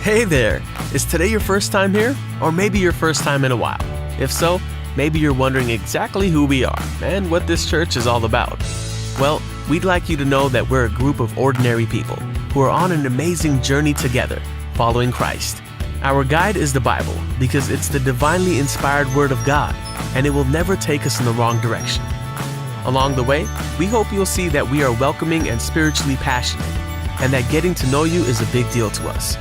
Hey there! Is today your first time here? Or maybe your first time in a while? If so, maybe you're wondering exactly who we are and what this church is all about. Well, we'd like you to know that we're a group of ordinary people who are on an amazing journey together, following Christ. Our guide is the Bible because it's the divinely inspired Word of God, and it will never take us in the wrong direction. Along the way, we hope you'll see that we are welcoming and spiritually passionate, and that getting to know you is a big deal to us.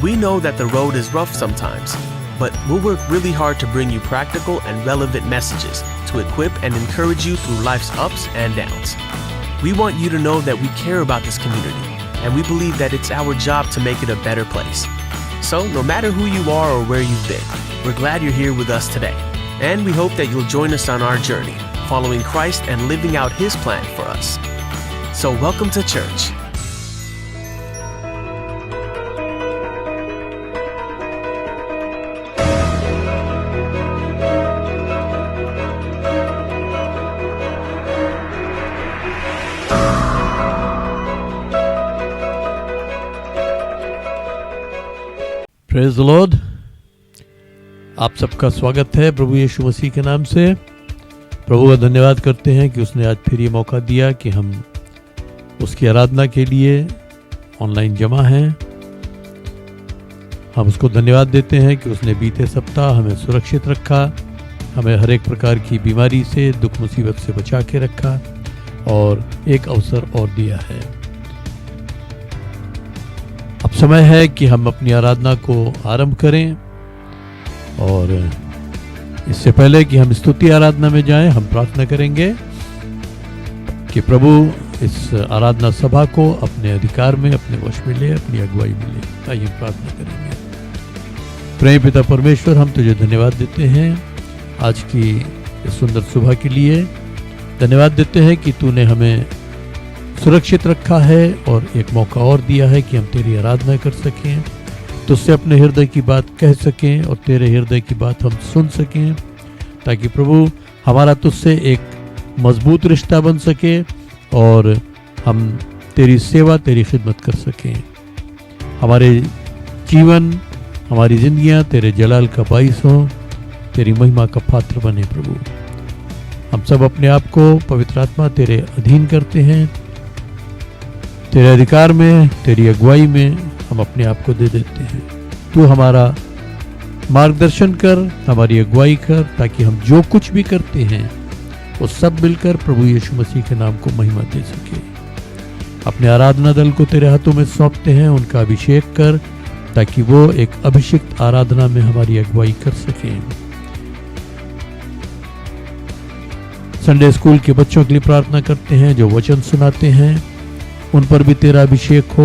We know that the road is rough sometimes, but we'll work really hard to bring you practical and relevant messages to equip and encourage you through life's ups and downs. We want you to know that we care about this community, and we believe that it's our job to make it a better place. So, no matter who you are or where you've been, we're glad you're here with us today, and we hope that you'll join us on our journey, following Christ and living out His plan for us. So, welcome to church. Praise the Lord. आप सबका स्वागत है प्रभु यीशु मसीह के नाम से। प्रभु का धन्यवाद करते हैं कि उसने आज फिर ये मौका दिया कि हम उसकी आराधना के लिए ऑनलाइन जमा हैं। हम उसको धन्यवाद देते हैं कि उसने बीते सप्ताह हमें सुरक्षित रखा, हमें हर एक प्रकार की बीमारी से, दुख मुसीबत से बचा के रखा और एक अवसर और दिया है। अब समय है कि हम अपनी आराधना को आरंभ करें, और इससे पहले कि हम स्तुति आराधना में जाएं, हम प्रार्थना करेंगे कि प्रभु इस आराधना सभा को अपने अधिकार में, अपने वश में ले, अपनी अगुवाई में ले। आइए प्रार्थना करेंगे। प्रेम पिता परमेश्वर, हम तुझे धन्यवाद देते हैं आज की इस सुंदर सुबह के लिए। धन्यवाद देते हैं कि तूने हमें सुरक्षित रखा है और एक मौका और दिया है कि हम तेरी आराधना कर सकें, तुझसे अपने हृदय की बात कह सकें और तेरे हृदय की बात हम सुन सकें, ताकि प्रभु हमारा तुझसे एक मजबूत रिश्ता बन सके और हम तेरी सेवा, तेरी खिदमत कर सकें। हमारे जीवन, हमारी जिंदगियां तेरे जलाल का बाइस हों, तेरी महिमा का पात्र बने। प्रभु हम सब अपने आप को पवित्र आत्मा तेरे अधीन करते हैं, तेरे अधिकार में, तेरी अगुवाई में हम अपने आप को दे देते हैं। तू हमारा मार्गदर्शन कर, हमारी अगुवाई कर, ताकि हम जो कुछ भी करते हैं वो सब मिलकर प्रभु यीशु मसीह के नाम को महिमा दे सके। अपने आराधना दल को तेरे हाथों में सौंपते हैं, उनका अभिषेक कर, ताकि वो एक अभिषिक्त आराधना में हमारी अगुवाई कर सकें। संडे स्कूल के बच्चों के लिए प्रार्थना करते हैं जो वचन सुनाते हैं, उन पर भी तेरा अभिषेक हो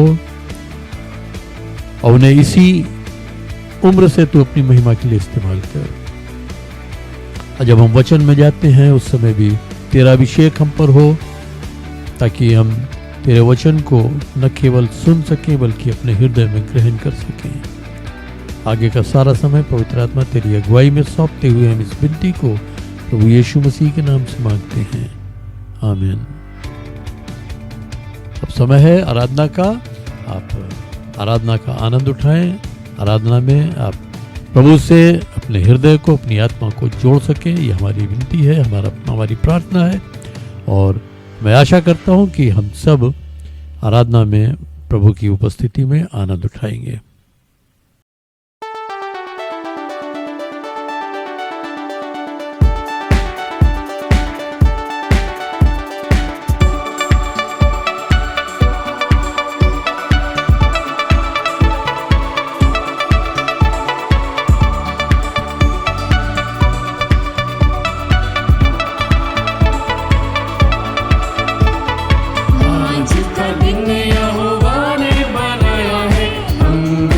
और उन्हें इसी उम्र से तू अपनी महिमा के लिए इस्तेमाल कर। और जब हम वचन में जाते हैं उस समय भी तेरा अभिषेक हम पर हो, ताकि हम तेरे वचन को न केवल सुन सकें बल्कि अपने हृदय में ग्रहण कर सकें। आगे का सारा समय पवित्र आत्मा तेरी अगुवाई में सौंपते हुए हम इस विनती को प्रभु यीशु मसीह के नाम से मांगते हैं, आमीन। अब समय है आराधना का। आप आराधना का आनंद उठाएं। आराधना में आप प्रभु से अपने हृदय को, अपनी आत्मा को जोड़ सकें, ये हमारी विनती है, हमारी प्रार्थना है। और मैं आशा करता हूं कि हम सब आराधना में प्रभु की उपस्थिति में आनंद उठाएंगे। आज का दिन यहोवा ने बनाया है, हम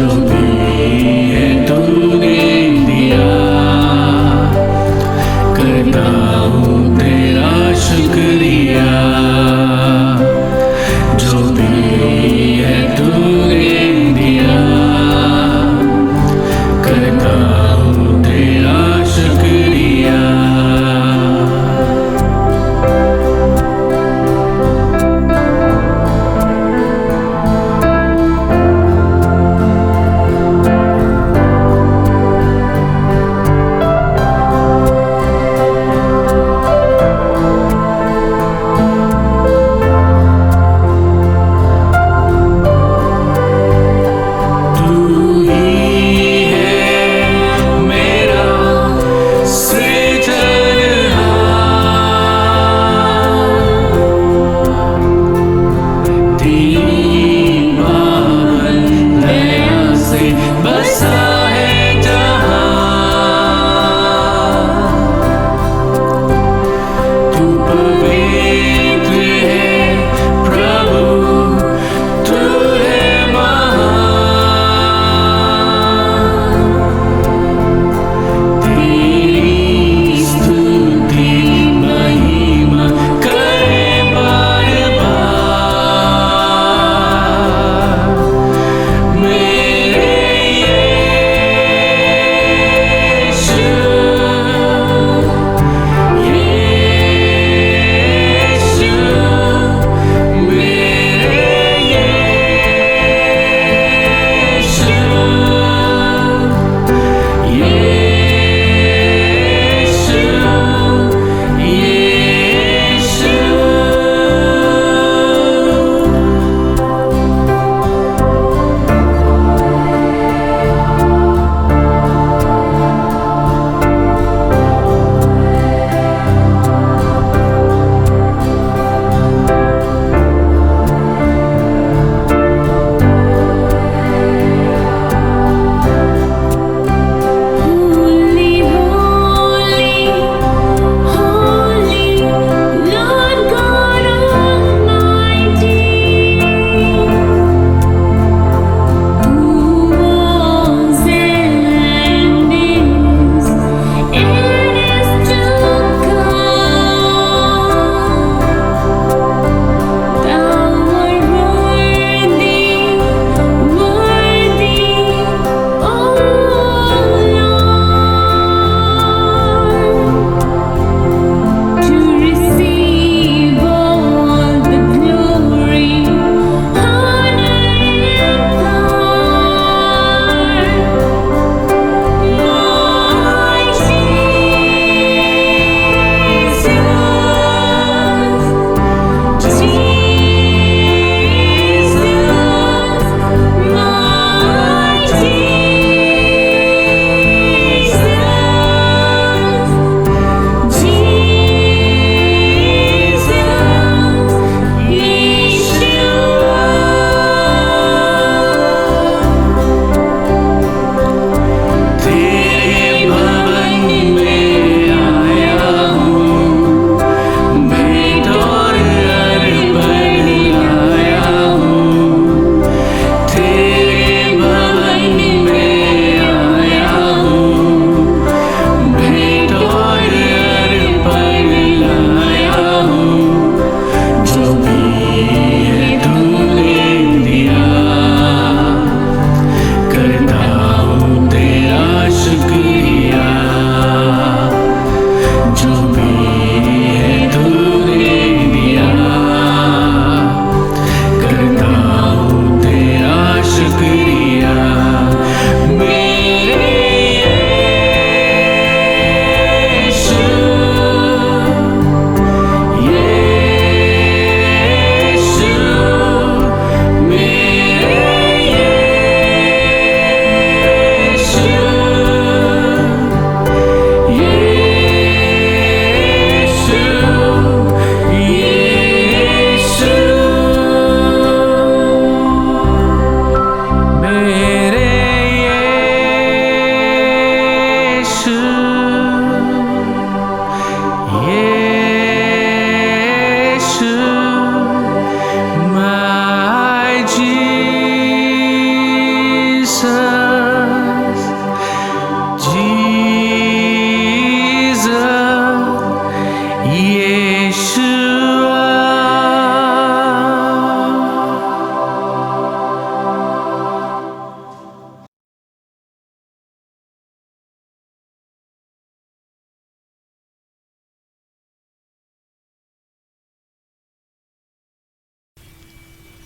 जो भी है तूने दिया, करता हूँ तेरा शुक्रिया। जो भी है तूने दिया, करता हूँ तेरा शुक्रिया।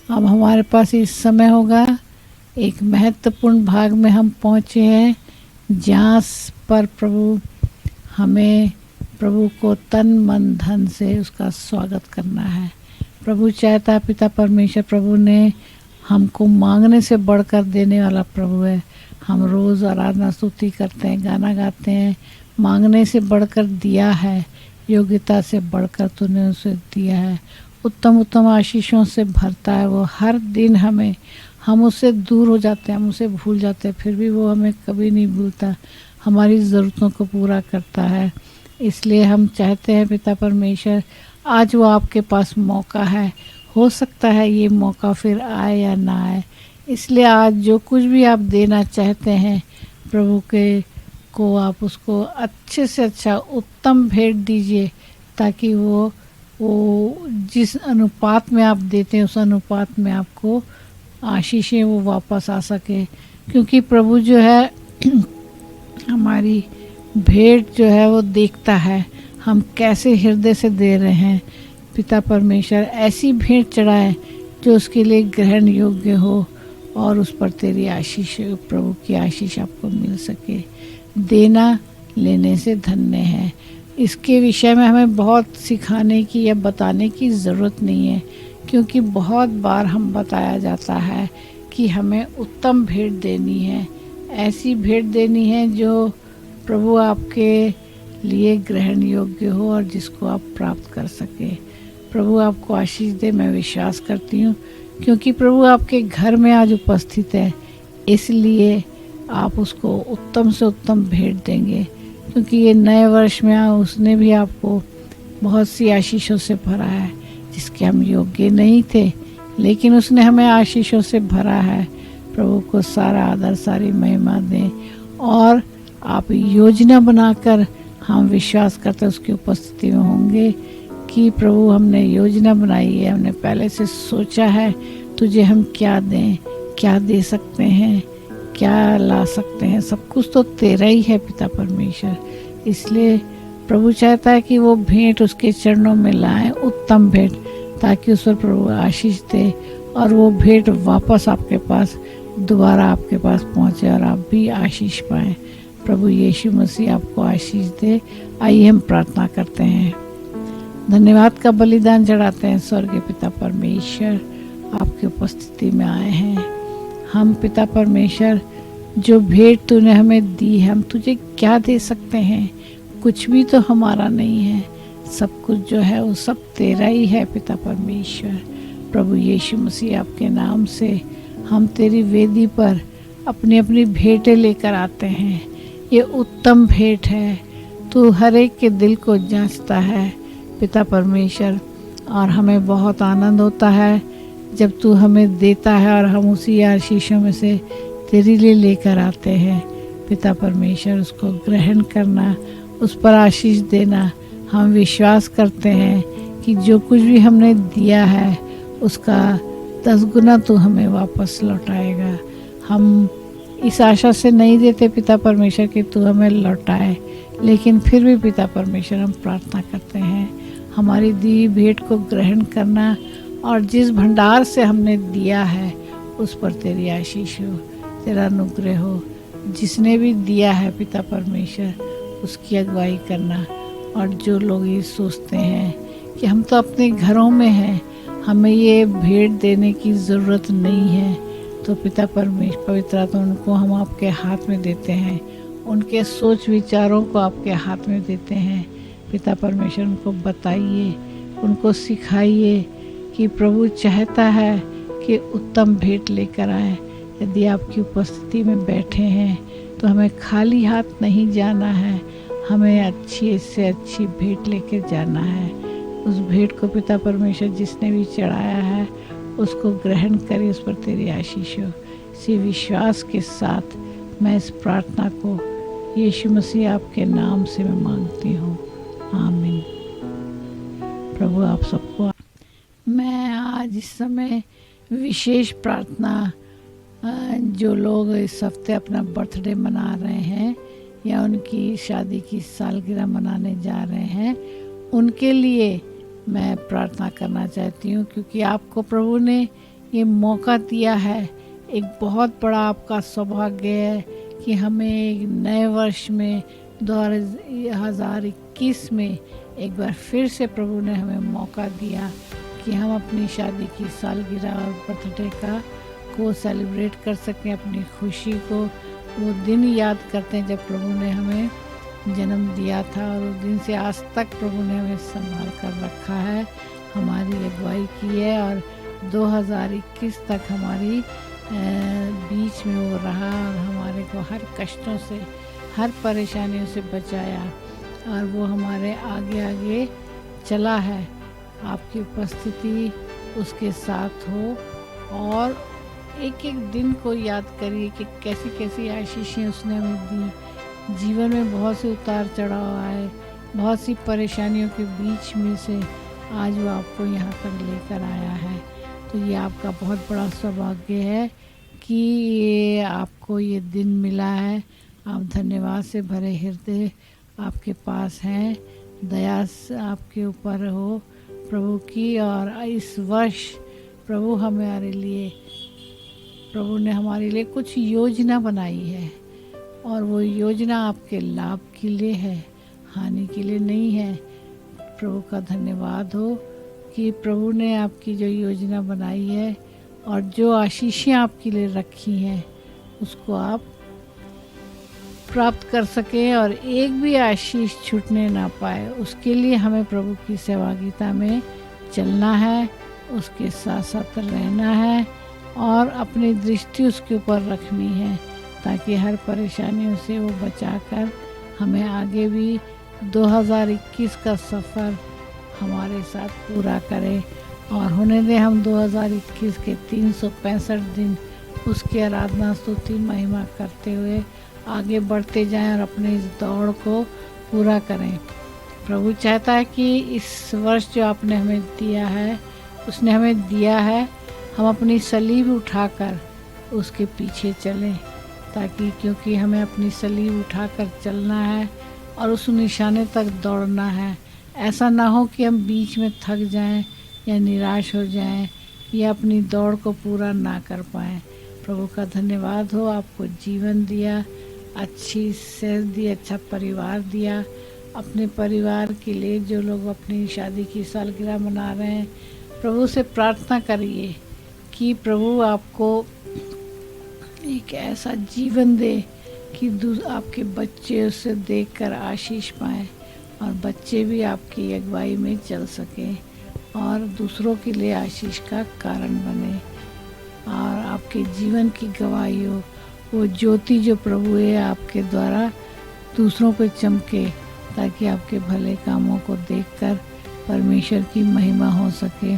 अब हमारे पास इस समय होगा एक महत्वपूर्ण भाग में हम पहुँचे हैं, जहाँ पर प्रभु हमें प्रभु को तन मन धन से उसका स्वागत करना है। प्रभु चाहता है, पिता परमेश्वर प्रभु ने हमको मांगने से बढ़कर देने वाला प्रभु है। हम रोज़ आराधना स्तुति करते हैं, गाना गाते हैं, मांगने से बढ़कर दिया है, योग्यता से बढ़कर तूने उसे दिया है, उत्तम उत्तम आशीषों से भरता है वो। हर दिन हम उससे दूर हो जाते हैं, हम उसे भूल जाते हैं, फिर भी वो हमें कभी नहीं भूलता, हमारी ज़रूरतों को पूरा करता है। इसलिए हम चाहते हैं पिता परमेश्वर, आज वो आपके पास मौका है, हो सकता है ये मौका फिर आए या ना आए। इसलिए आज जो कुछ भी आप देना चाहते हैं प्रभु के को, आप उसको अच्छे से अच्छा उत्तम भेंट दीजिए, ताकि वो जिस अनुपात में आप देते हैं उस अनुपात में आपको आशीषें वो वापस आ सके। क्योंकि प्रभु जो है हमारी भेंट जो है वो देखता है हम कैसे हृदय से दे रहे हैं। पिता परमेश्वर ऐसी भेंट चढ़ाए जो उसके लिए ग्रहण योग्य हो और उस पर तेरी आशीष, प्रभु की आशीष आपको मिल सके। देना लेने से धन्य है। इसके विषय में हमें बहुत सिखाने की या बताने की ज़रूरत नहीं है, क्योंकि बहुत बार हम बताया जाता है कि हमें उत्तम भेंट देनी है, ऐसी भेंट देनी है जो प्रभु आपके लिए ग्रहण योग्य हो और जिसको आप प्राप्त कर सके। प्रभु आपको आशीष दे, मैं विश्वास करती हूँ, क्योंकि प्रभु आपके घर में आज उपस्थित है, इसलिए आप उसको उत्तम से उत्तम भेंट देंगे। क्योंकि ये नए वर्ष में उसने भी आपको बहुत सी आशीषों से भरा है जिसके हम योग्य नहीं थे, लेकिन उसने हमें आशीषों से भरा है। प्रभु को सारा आदर, सारी महिमा दें। और आप योजना बनाकर, हम विश्वास करते उसकी उपस्थिति में होंगे कि प्रभु हमने योजना बनाई है, हमने पहले से सोचा है तुझे हम क्या दें, क्या दे सकते हैं, क्या ला सकते हैं, सब कुछ तो तेरा ही है पिता परमेश्वर। इसलिए प्रभु चाहता है कि वो भेंट उसके चरणों में लाएं, उत्तम भेंट, ताकि उस पर प्रभु आशीष दे और वो भेंट वापस आपके पास, दोबारा आपके पास पहुंचे और आप भी आशीष पाएं। प्रभु यीशु मसीह आपको आशीष दे। आइए हम प्रार्थना करते हैं, धन्यवाद का बलिदान चढ़ाते हैं। स्वर्गीय पिता परमेश्वर, आपकी उपस्थिति में आए हैं हम। पिता परमेश्वर, जो भेंट तूने हमें दी है, हम तुझे क्या दे सकते हैं? कुछ भी तो हमारा नहीं है, सब कुछ जो है वो सब तेरा ही है पिता परमेश्वर। प्रभु यीशु मसीह, आपके नाम से हम तेरी वेदी पर अपनी अपनी भेंटें लेकर आते हैं। ये उत्तम भेंट है, तू हर एक के दिल को जांचता है पिता परमेश्वर, और हमें बहुत आनंद होता है जब तू हमें देता है और हम उसी आशीषों में से तेरे लिए लेकर आते हैं। पिता परमेश्वर, उसको ग्रहण करना, उस पर आशीष देना। हम विश्वास करते हैं कि जो कुछ भी हमने दिया है उसका 10 गुना तू हमें वापस लौटाएगा। हम इस आशा से नहीं देते पिता परमेश्वर कि तू हमें लौटाए, लेकिन फिर भी पिता परमेश्वर हम प्रार्थना करते हैं हमारी दी भेंट को ग्रहण करना, और जिस भंडार से हमने दिया है उस पर तेरी आशीष हो, तेरा अनुग्रह हो। जिसने भी दिया है पिता परमेश्वर, उसकी अगुवाई करना। और जो लोग ये सोचते हैं कि हम तो अपने घरों में हैं, हमें ये भेंट देने की ज़रूरत नहीं है, तो पिता परमेश्वर पवित्र आत्मा, उनको हम आपके हाथ में देते हैं, उनके सोच विचारों को आपके हाथ में देते हैं। पिता परमेश्वर, उनको बताइए, उनको सिखाइए कि प्रभु चाहता है कि उत्तम भेंट लेकर आए। यदि आपकी उपस्थिति में बैठे हैं तो हमें खाली हाथ नहीं जाना है, हमें अच्छी से अच्छी भेंट लेकर जाना है। उस भेंट को पिता परमेश्वर जिसने भी चढ़ाया है उसको ग्रहण करिए, उस पर तेरी आशीष हो। इसी विश्वास के साथ मैं इस प्रार्थना को यीशु मसीह आपके नाम से मैं मांगती हूँ, आमीन। प्रभु आप सबको। मैं आज इस समय विशेष प्रार्थना, जो लोग इस हफ्ते अपना बर्थडे मना रहे हैं या उनकी शादी की सालगिरह मनाने जा रहे हैं, उनके लिए मैं प्रार्थना करना चाहती हूँ, क्योंकि आपको प्रभु ने ये मौका दिया है। एक बहुत बड़ा आपका सौभाग्य है कि हमें एक नए वर्ष में 2021 में एक बार फिर से प्रभु ने हमें मौका दिया कि हम अपनी शादी की सालगिरह और बर्थडे को सेलिब्रेट कर सकें, अपनी खुशी को। वो दिन याद करते हैं जब प्रभु ने हमें जन्म दिया था, और उस दिन से आज तक प्रभु ने हमें संभाल कर रखा है, हमारी अगुवाई की है, और 2021 तक हमारी बीच में वो रहा और हमारे को हर कष्टों से, हर परेशानियों से बचाया, और वो हमारे आगे आगे चला है। आपकी उपस्थिति उसके साथ हो, और एक एक दिन को याद करिए कि कैसी कैसी आशीषें उसने हमें दी। जीवन में बहुत से उतार चढ़ाव आए, बहुत सी परेशानियों के बीच में से आज वो आपको यहाँ तक लेकर आया है। तो ये आपका बहुत बड़ा सौभाग्य है कि ये आपको ये दिन मिला है। आप धन्यवाद से भरे हृदय आपके पास हैं। दया आपके ऊपर हो प्रभु की। और इस वर्ष प्रभु ने हमारे लिए कुछ योजना बनाई है, और वो योजना आपके लाभ के लिए है, हानि के लिए नहीं है। प्रभु का धन्यवाद हो कि प्रभु ने आपकी जो योजना बनाई है और जो आशीषें आपके लिए रखी हैं उसको आप प्राप्त कर सकें, और एक भी आशीष छूटने ना पाए। उसके लिए हमें प्रभु की सहभागिता में चलना है, उसके साथ साथ रहना है, और अपनी दृष्टि उसके ऊपर रखनी है, ताकि हर परेशानियों से वो बचाकर हमें आगे भी 2021 का सफ़र हमारे साथ पूरा करे। और होने दे हम 2021 के 365 दिन उसकी आराधना स्तुति महिमा करते हुए आगे बढ़ते जाएं और अपने इस दौड़ को पूरा करें। प्रभु चाहता है कि इस वर्ष जो आपने हमें दिया है, उसने हमें दिया है, हम अपनी सलीब उठाकर उसके पीछे चलें, ताकि क्योंकि हमें अपनी सलीब उठाकर चलना है और उस निशाने तक दौड़ना है। ऐसा ना हो कि हम बीच में थक जाएं या निराश हो जाएं या अपनी दौड़ को पूरा ना कर पाएं। प्रभु का धन्यवाद हो, आपको जीवन दिया, अच्छी सेहत दी, अच्छा परिवार दिया। अपने परिवार के लिए जो लोग अपनी शादी की सालगिरह मना रहे हैं, प्रभु से प्रार्थना करिए कि प्रभु आपको एक ऐसा जीवन दे कि आपके बच्चे उसे देखकर आशीष पाएं, और बच्चे भी आपकी अगुवाई में चल सकें और दूसरों के लिए आशीष का कारण बने, और आपके जीवन की गवाही हो। वो ज्योति जो प्रभु है आपके द्वारा दूसरों पे चमके, ताकि आपके भले कामों को देखकर परमेश्वर की महिमा हो सके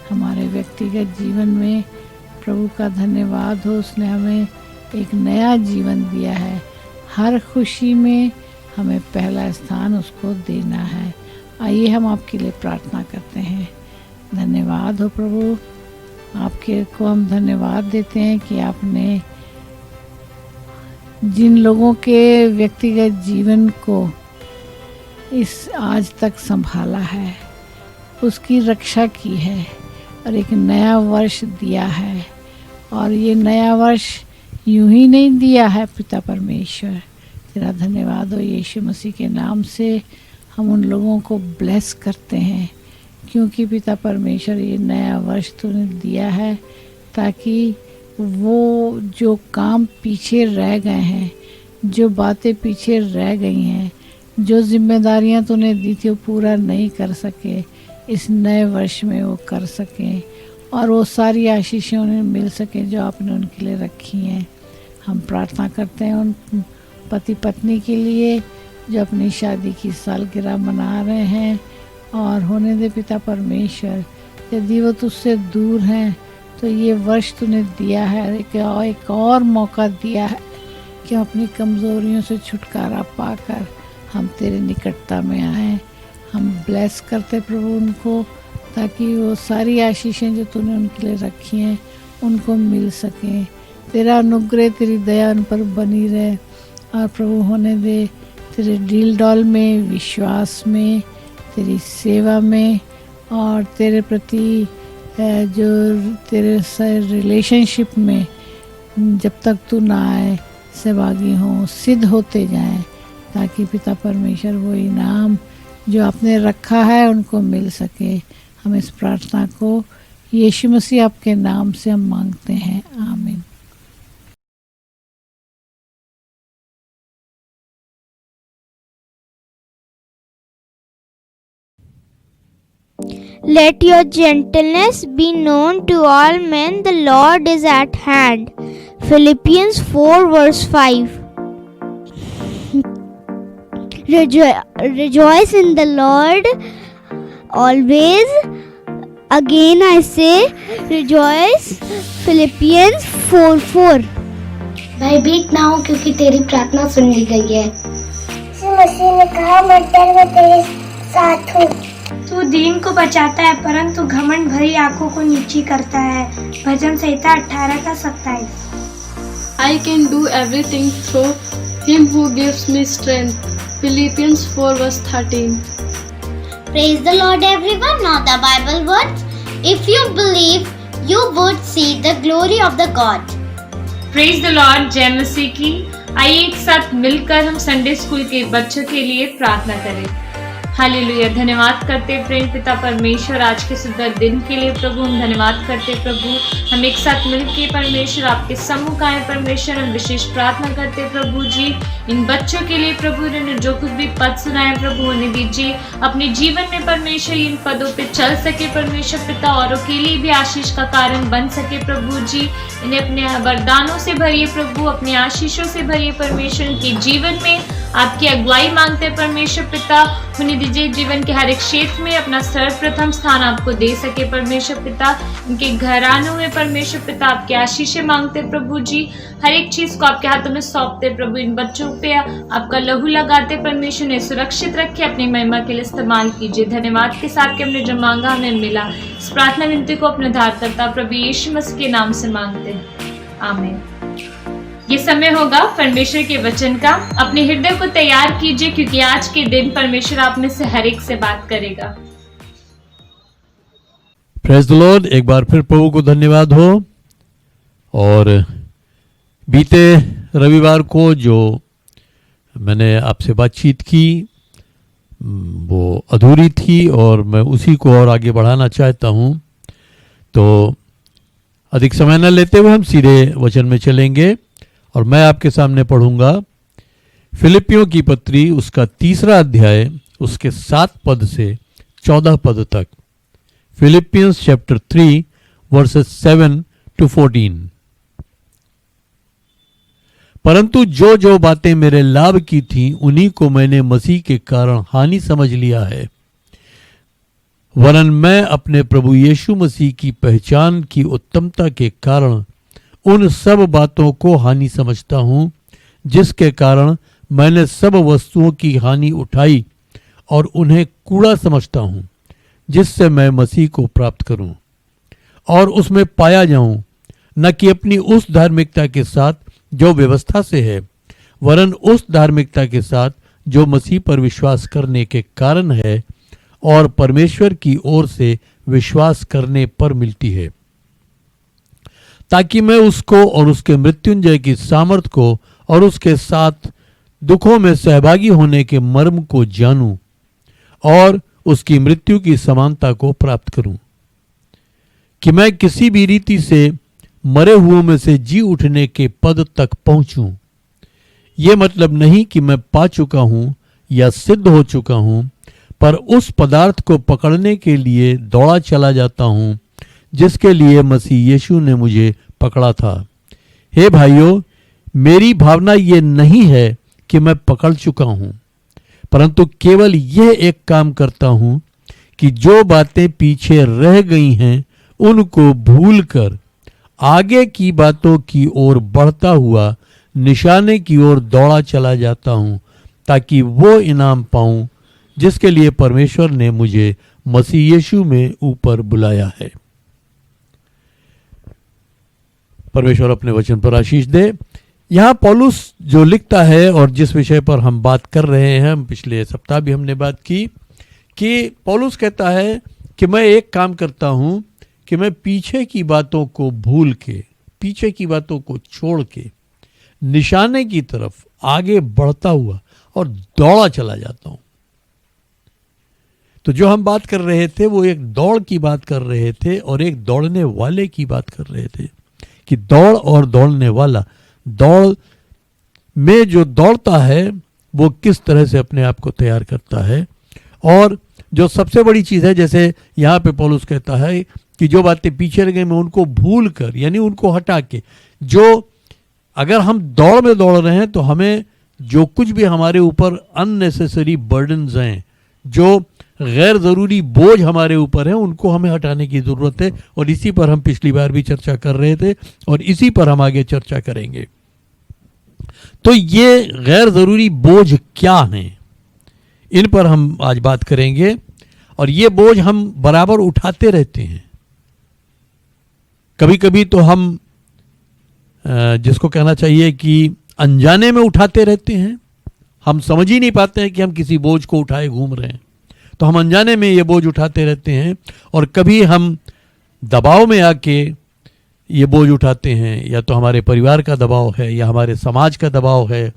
हमारे व्यक्तिगत जीवन में। प्रभु का धन्यवाद हो, उसने हमें एक नया जीवन दिया है। हर खुशी में हमें पहला स्थान उसको देना है। आइए हम आपके लिए प्रार्थना करते हैं। धन्यवाद हो प्रभु, आपके को हम धन्यवाद देते हैं कि आपने जिन लोगों के व्यक्तिगत जीवन को इस आज तक संभाला है, उसकी रक्षा की है और एक नया वर्ष दिया है। और ये नया वर्ष यूं ही नहीं दिया है पिता परमेश्वर, तेरा धन्यवाद हो। यीशु मसीह के नाम से हम उन लोगों को ब्लेस करते हैं, क्योंकि पिता परमेश्वर ये नया वर्ष तूने दिया है, ताकि वो जो काम पीछे रह गए हैं, जो बातें पीछे रह गई हैं, जो जिम्मेदारियां तूने दी थी वो पूरा नहीं कर सके, इस नए वर्ष में वो कर सकें, और वो सारी आशीषें उन्हें मिल सकें जो आपने उनके लिए रखी हैं। हम प्रार्थना करते हैं उन पति पत्नी के लिए जो अपनी शादी की सालगिरह मना रहे हैं, और होने दे पिता परमेश्वर, यदि वो तुझसे दूर हैं तो ये वर्ष तूने दिया है, एक और मौका दिया है कि हम अपनी कमज़ोरियों से छुटकारा पाकर हम तेरे निकटता में आएँ। हम ब्लेस करते प्रभु उनको, ताकि वो सारी आशीषें जो तूने उनके लिए रखी हैं उनको मिल सकें। तेरा अनुग्रह, तेरी दया उन पर बनी रहे, और प्रभु होने दे तेरे डील डॉल में, विश्वास में, तेरी सेवा में और तेरे प्रति जो तेरे से रिलेशनशिप में जब तक तू ना आए सहभागी हों, सिद्ध होते जाएं, ताकि पिता परमेश्वर वो इनाम जो आपने रखा है उनको मिल सके। हम इस प्रार्थना को यीशु मसीह आपके नाम से हम मांगते हैं, आमीन। Let your gentleness be known to all men, the Lord is at hand. Philippians 4 verse 5. Rejoice in the Lord always. Again I say rejoice. Philippians 4:4. भयभीत ना हो क्योंकि तेरी प्रार्थना सुन ली गई है। यीशु मसीह ने कहा, मैं डर में तेरे साथ हूँ। तू दीन को बचाता है परंतु घमंड भरी आंखों को नीची करता है। भजन संहिता 18 का 27। I can do everything through him who gives me strength. Philippians 4 verse 13. Praise the Lord everyone. Now the Bible words. If you believe, you would see the glory of the God. Praise the Lord. जय मसीह की। आइए एक साथ मिलकर हम Sunday school के बच्चों के लिए प्रार्थना करें। हालेलुया। धन्यवाद करते प्रेम पिता परमेश्वर आज के सुंदर दिन के लिए प्रभु। हम धन्यवाद करते प्रभु, हम एक साथ मिलकर परमेश्वर आपके सम्मुख आए परमेश्वर। हम विशेष प्रार्थना करते प्रभु जी इन बच्चों के लिए प्रभु, ने जो कुछ भी पद सुनाए प्रभु उन्हें दीजिए अपने जीवन में परमेश्वर इन पदों पे चल सके परमेश्वर पिता, औरों के लिए भी आशीष का कारण बन सके प्रभु जी। इन्हें अपने वरदानों से भरिए प्रभु, अपने आशीषों से भरिए परमेश्वर। इनके जीवन में आपकी अगुवाई मांगते परमेश्वर पिता, उन्हें दीजिए जीवन के हर एक क्षेत्र में अपना सर्वप्रथम स्थान आपको दे सके परमेश्वर पिता। इनके घरानों में परमेश्वर पिता आपके आशीषें मांगते प्रभु जी। हर एक चीज को आपके हाथों में सौंपते प्रभु। इन बच्चों पे आपका लहू लगाते परमेश्वर, ने सुरक्षित रखे, अपनी महिमा के लिए इस्तेमाल कीजिए। धन्यवाद के साथ कि हमने जो मांगा हमें मिला। इस प्रार्थना विनती को अपने उद्धारकर्ता प्रभु यीशु मसीह के नाम से मांगते हैं, आमीन। ये समय होगा परमेश्वर के वचन का। अपने हृदय को तैयार कीजिए क्योंकि आज के दिन परमेश्वर आप में से हर एक से बात करेगा। Praise the Lord. एक बार फिर प्रभु को धन्यवाद हो। और बीते रविवार को जो मैंने आपसे बातचीत की वो अधूरी थी और मैं उसी को और आगे बढ़ाना चाहता हूँ। तो अधिक समय न लेते हुए हम सीधे वचन में चलेंगे और मैं आपके सामने पढ़ूंगा फिलिपियों की पत्री उसका 3 अध्याय उसके 7 पद से 14 पद तक। Philippians chapter 3 versus 7 to 14। परंतु जो जो बातें मेरे लाभ की थीं उन्हीं को मैंने मसीह के कारण हानि समझ लिया है, वरन मैं अपने प्रभु यीशु मसीह की पहचान की उत्तमता के कारण उन सब बातों को हानि समझता हूँ जिसके कारण मैंने सब वस्तुओं की हानि उठाई और उन्हें कूड़ा समझता हूँ, जिससे मैं मसीह को प्राप्त करूँ और उसमें पाया जाऊँ, न कि अपनी उस धार्मिकता के साथ जो व्यवस्था से है, वरन उस धार्मिकता के साथ जो मसीह पर विश्वास करने के कारण है और परमेश्वर की ओर से विश्वास करने पर मिलती है, ताकि मैं उसको और उसके मृत्युंजय की सामर्थ को और उसके साथ दुखों में सहभागी होने के मर्म को जानूं और उसकी मृत्यु की समानता को प्राप्त करूं, कि मैं किसी भी रीति से मरे हुओं में से जी उठने के पद तक पहुंचूं। ये मतलब नहीं कि मैं पा चुका हूं या सिद्ध हो चुका हूं, पर उस पदार्थ को पकड़ने के लिए दौड़ा चला जाता हूं जिसके लिए मसीह यीशु ने मुझे पकड़ा था। हे भाइयों, मेरी भावना ये नहीं है कि मैं पकड़ चुका हूं, परंतु केवल यह एक काम करता हूं कि जो बातें पीछे रह गई हैं उनको भूलकर आगे की बातों की ओर बढ़ता हुआ निशाने की ओर दौड़ा चला जाता हूं, ताकि वो इनाम पाऊं जिसके लिए परमेश्वर ने मुझे मसीह यीशु में ऊपर बुलाया है। परमेश्वर अपने वचन पर आशीष दे। यहाँ पौलुस जो लिखता है और जिस विषय पर हम बात कर रहे हैं, पिछले सप्ताह भी हमने बात की कि पौलुस कहता है कि मैं एक काम करता हूँ कि मैं पीछे की बातों को भूल के, पीछे की बातों को छोड़ के निशाने की तरफ आगे बढ़ता हुआ और दौड़ा चला जाता हूं। तो जो हम बात कर रहे थे वो एक दौड़ की बात कर रहे थे और एक दौड़ने वाले की बात कर रहे थे कि दौड़ और दौड़ने वाला, दौड़ में जो दौड़ता है वो किस तरह से अपने आप को तैयार करता है। और जो सबसे बड़ी चीज़ है, जैसे यहाँ पे पौलुस कहता है कि जो बातें पीछे रह गई मैं उनको भूल कर, यानी उनको हटा के, जो अगर हम दौड़ में दौड़ रहे हैं तो हमें जो कुछ भी हमारे ऊपर अननेसेसरी बर्डन्स हैं, जो गैर ज़रूरी बोझ हमारे ऊपर हैं, उनको हमें हटाने की ज़रूरत है। और इसी पर हम पिछली बार भी चर्चा कर रहे थे और इसी पर हम आगे चर्चा करेंगे। तो ये गैर ज़रूरी बोझ क्या हैं, इन पर हम आज बात करेंगे। और ये बोझ हम बराबर उठाते रहते हैं। कभी कभी तो हम जिसको कहना चाहिए कि अनजाने में उठाते रहते हैं, हम समझ ही नहीं पाते हैं कि हम किसी बोझ को उठाए घूम रहे हैं, तो हम अनजाने में ये बोझ उठाते रहते हैं। और कभी हम दबाव में आके ये बोझ उठाते हैं, या तो हमारे परिवार का दबाव है, या हमारे समाज का दबाव है,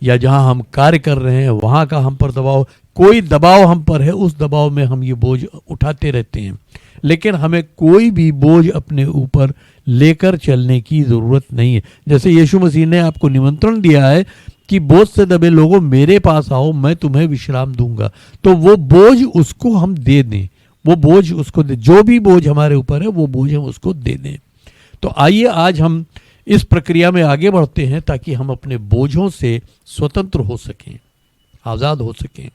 या जहां हम कार्य कर रहे हैं वहां का हम पर दबाव, कोई दबाव हम पर है, उस दबाव में हम ये बोझ उठाते रहते हैं। लेकिन हमें कोई भी बोझ अपने ऊपर लेकर चलने की ज़रूरत नहीं है। जैसे यीशु मसीह ने आपको निमंत्रण दिया है कि बोझ से दबे लोगों मेरे पास आओ, मैं तुम्हें विश्राम दूंगा, तो वो बोझ उसको हम दे दें, वो बोझ उसको दे, जो भी बोझ हमारे ऊपर है वो बोझ हम उसको दे दें। तो आइए आज हम इस प्रक्रिया में आगे बढ़ते हैं ताकि हम अपने बोझों से स्वतंत्र हो सकें, आज़ाद हो सकें।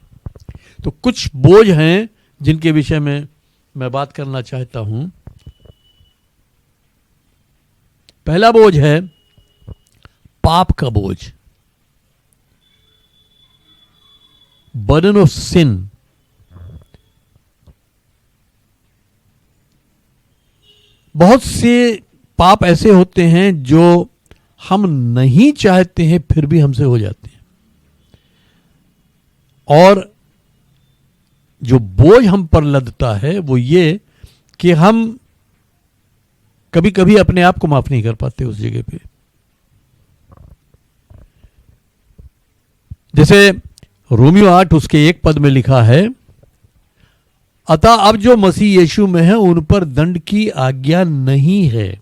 तो कुछ बोझ हैं जिनके विषय में मैं बात करना चाहता हूं। पहला बोझ है पाप का बोझ, बर्डन ऑफ सिन। बहुत से पाप ऐसे होते हैं जो हम नहीं चाहते हैं फिर भी हमसे हो जाते हैं, और जो बोझ हम पर लदता है वो ये कि हम कभी कभी अपने आप को माफ नहीं कर पाते उस जगह पे। जैसे रोमियो 8 उसके 1 पद में लिखा है, अतः अब जो मसीह यीशु में है उन पर दंड की आज्ञा नहीं है,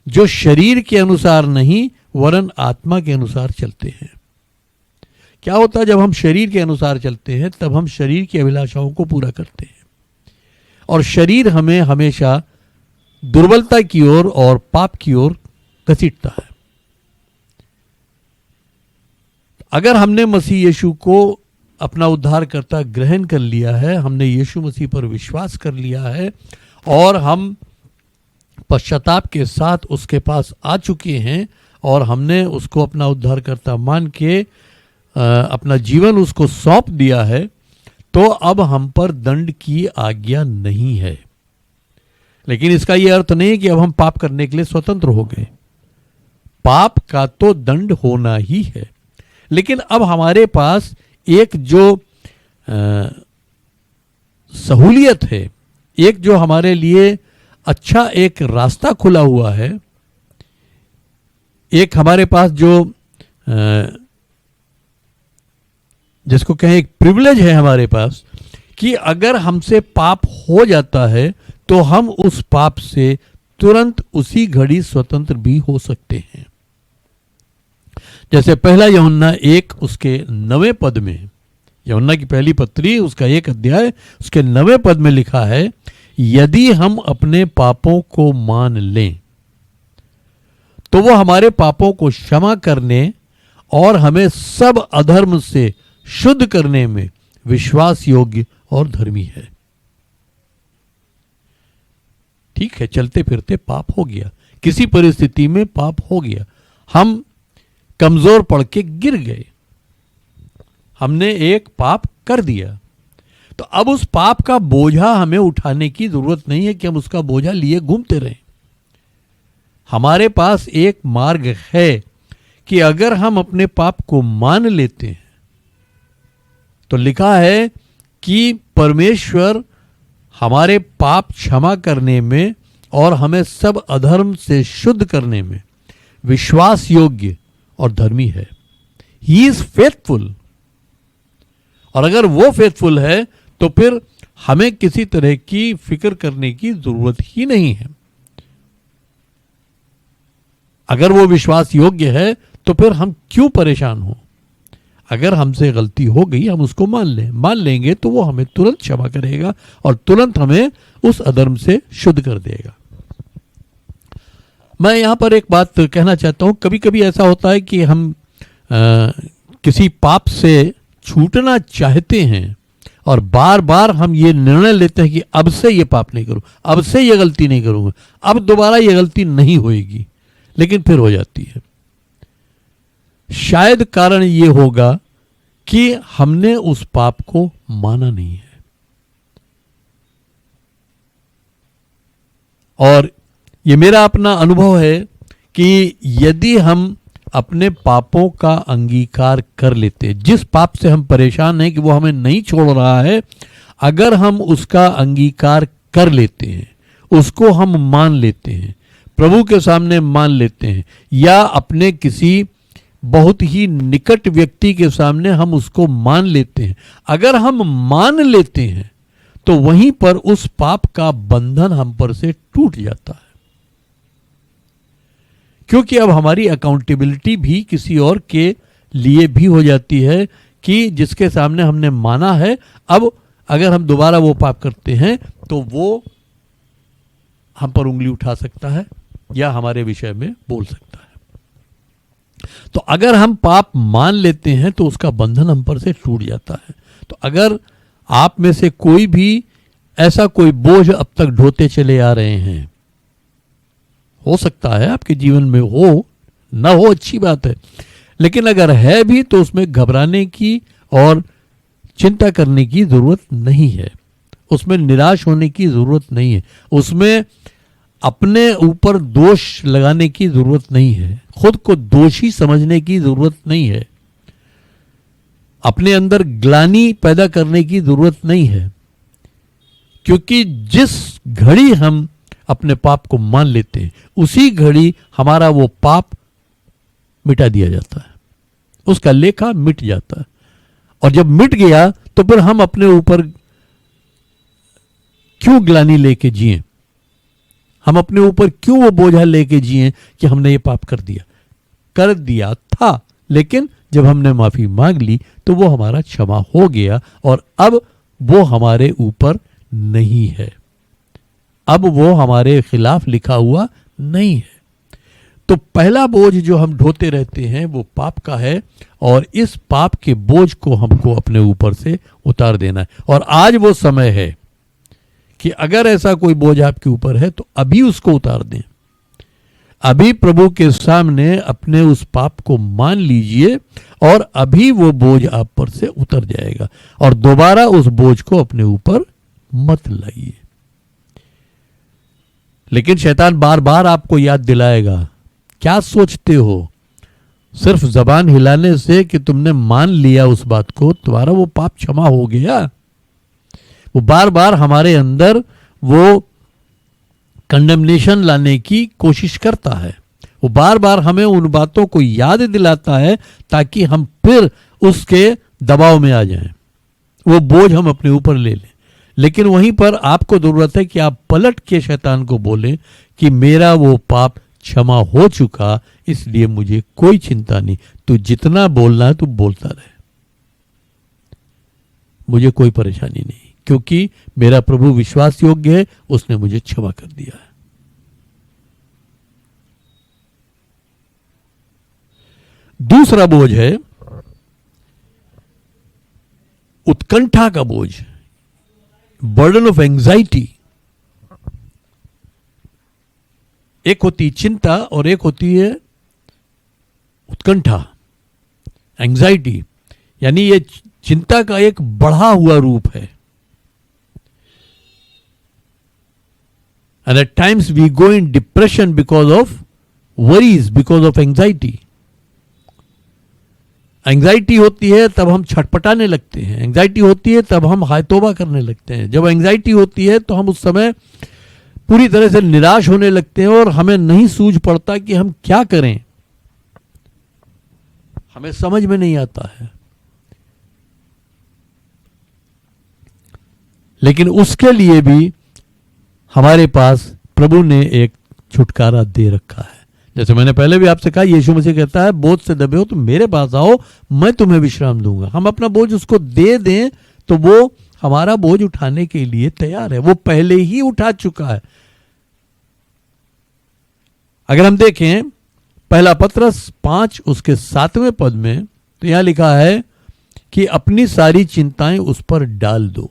जो शरीर के अनुसार नहीं वरन आत्मा के अनुसार चलते हैं। क्या होता है जब हम शरीर के अनुसार चलते हैं, तब हम शरीर की अभिलाषाओं को पूरा करते हैं, और शरीर हमें हमेशा दुर्बलता की ओर और पाप की ओर घसीटता है। अगर हमने मसीह यीशु को अपना उद्धारकर्ता ग्रहण कर लिया है, हमने यीशु मसीह पर विश्वास कर लिया है और हम पश्चाताप के साथ उसके पास आ चुके हैं और हमने उसको अपना उद्धारकर्ता मान के अपना जीवन उसको सौंप दिया है, तो अब हम पर दंड की आज्ञा नहीं है। लेकिन इसका यह अर्थ नहीं है कि अब हम पाप करने के लिए स्वतंत्र हो गए। पाप का तो दंड होना ही है, लेकिन अब हमारे पास एक जो सहूलियत है, एक जो हमारे लिए अच्छा एक रास्ता खुला हुआ है, एक हमारे पास जो जिसको कहें एक प्रिविलेज है हमारे पास, कि अगर हमसे पाप हो जाता है तो हम उस पाप से तुरंत उसी घड़ी स्वतंत्र भी हो सकते हैं। जैसे पहला यूहन्ना 1 उसके 9वें पद में, यूहन्ना की पहली पत्री उसका 1 अध्याय उसके 9वें पद में लिखा है, यदि हम अपने पापों को मान लें तो वो हमारे पापों को क्षमा करने और हमें सब अधर्म से शुद्ध करने में विश्वास योग्य और धर्मी है। ठीक है, चलते फिरते पाप हो गया, किसी परिस्थिति में पाप हो गया, हम कमजोर पड़ के गिर गए, हमने एक पाप कर दिया, तो अब उस पाप का बोझा हमें उठाने की जरूरत नहीं है कि हम उसका बोझा लिए घूमते रहें। हमारे पास एक मार्ग है कि अगर हम अपने पाप को मान लेते हैं तो लिखा है कि परमेश्वर हमारे पाप क्षमा करने में और हमें सब अधर्म से शुद्ध करने में विश्वास योग्य और धर्मी है। He is faithful. और अगर वो फेथफुल है तो फिर हमें किसी तरह की फिक्र करने की जरूरत ही नहीं है। अगर वो विश्वास योग्य है तो फिर हम क्यों परेशान हो। अगर हमसे गलती हो गई हम उसको मान लेंगे तो वो हमें तुरंत क्षमा करेगा और तुरंत हमें उस अधर्म से शुद्ध कर देगा। मैं यहां पर एक बात कहना चाहता हूं, कभी कभी ऐसा होता है कि हम किसी पाप से छूटना चाहते हैं और बार बार हम ये निर्णय लेते हैं कि अब से ये पाप नहीं करूं, अब से ये गलती नहीं करूंगा, अब दोबारा ये गलती नहीं होएगी, लेकिन फिर हो जाती है। शायद कारण ये होगा कि हमने उस पाप को माना नहीं है। और ये मेरा अपना अनुभव है कि यदि हम अपने पापों का अंगीकार कर लेते, जिस पाप से हम परेशान हैं कि वो हमें नहीं छोड़ रहा है, अगर हम उसका अंगीकार कर लेते हैं, उसको हम मान लेते हैं, प्रभु के सामने मान लेते हैं, या अपने किसी बहुत ही निकट व्यक्ति के सामने हम उसको मान लेते हैं, अगर हम मान लेते हैं तो वहीं पर उस पाप का बंधन हम पर से टूट जाता है। क्योंकि अब हमारी अकाउंटेबिलिटी भी किसी और के लिए भी हो जाती है कि जिसके सामने हमने माना है, अब अगर हम दोबारा वो पाप करते हैं तो वो हम पर उंगली उठा सकता है या हमारे विषय में बोल सकता है। तो अगर हम पाप मान लेते हैं तो उसका बंधन हम पर से टूट जाता है। तो अगर आप में से कोई भी ऐसा कोई बोझ अब तक ढोते चले आ रहे हैं, हो सकता है आपके जीवन में हो, ना हो अच्छी बात है, लेकिन अगर है भी तो उसमें घबराने की और चिंता करने की जरूरत नहीं है, उसमें निराश होने की जरूरत नहीं है, उसमें अपने ऊपर दोष लगाने की जरूरत नहीं है, खुद को दोषी समझने की जरूरत नहीं है, अपने अंदर ग्लानि पैदा करने की जरूरत नहीं है। क्योंकि जिस घड़ी हम अपने पाप को मान लेते हैं उसी घड़ी हमारा वो पाप मिटा दिया जाता है, उसका लेखा मिट जाता है। और जब मिट गया तो फिर हम अपने ऊपर क्यों ग्लानि लेके जिए, हम अपने ऊपर क्यों वो बोझा लेके जिए कि हमने ये पाप कर दिया था, लेकिन जब हमने माफी मांग ली तो वो हमारा क्षमा हो गया और अब वो हमारे ऊपर नहीं है, अब वो हमारे खिलाफ लिखा हुआ नहीं है। तो पहला बोझ जो हम ढोते रहते हैं वो पाप का है और इस पाप के बोझ को हमको अपने ऊपर से उतार देना है। और आज वो समय है कि अगर ऐसा कोई बोझ आपके ऊपर है तो अभी उसको उतार दें, अभी प्रभु के सामने अपने उस पाप को मान लीजिए और अभी वो बोझ आप पर से उतर जाएगा और दोबारा उस बोझ को अपने ऊपर मत लाइए। लेकिन शैतान बार बार आपको याद दिलाएगा, क्या सोचते हो सिर्फ जबान हिलाने से कि तुमने मान लिया उस बात को तुम्हारा वो पाप क्षमा हो गया। वो बार बार हमारे अंदर वो कंडेमनेशन लाने की कोशिश करता है, वो बार बार हमें उन बातों को याद दिलाता है ताकि हम फिर उसके दबाव में आ जाएं, वो बोझ हम अपने ऊपर ले लें। लेकिन वहीं पर आपको जरूरत है कि आप पलट के शैतान को बोलें कि मेरा वो पाप क्षमा हो चुका, इसलिए मुझे कोई चिंता नहीं, तू जितना बोलना है तू बोलता रहे, मुझे कोई परेशानी नहीं, क्योंकि मेरा प्रभु विश्वास योग्य है, उसने मुझे क्षमा कर दिया है। दूसरा बोझ है उत्कंठा का बोझ, बर्डन ऑफ एंजाइटी। एक होती चिंता और एक होती है उत्कंठा, एंजाइटी, यानी ये चिंता का एक बढ़ा हुआ रूप है। And at times we go in depression because of worries, because of anxiety. Anxiety होती है तब हम छटपटाने लगते हैं, एंग्जाइटी होती है तब हम हाय तौबा करने लगते हैं। जब एंग्जाइटी होती है तो हम उस समय पूरी तरह से निराश होने लगते हैं और हमें नहीं सूझ पड़ता कि हम क्या करें, हमें समझ में नहीं आता है। लेकिन उसके लिए भी हमारे पास प्रभु ने एक छुटकारा दे रखा है। जैसे मैंने पहले भी आपसे कहा, यीशु मसीह कहता है बोझ से दबे हो तो मेरे पास आओ, मैं तुम्हें विश्राम दूंगा। हम अपना बोझ उसको दे दें तो वो हमारा बोझ उठाने के लिए तैयार है, वो पहले ही उठा चुका है। अगर हम देखें पहला पत्रस 5 उसके 7वें पद में, तो यहां लिखा है कि अपनी सारी चिंताएं उस पर डाल दो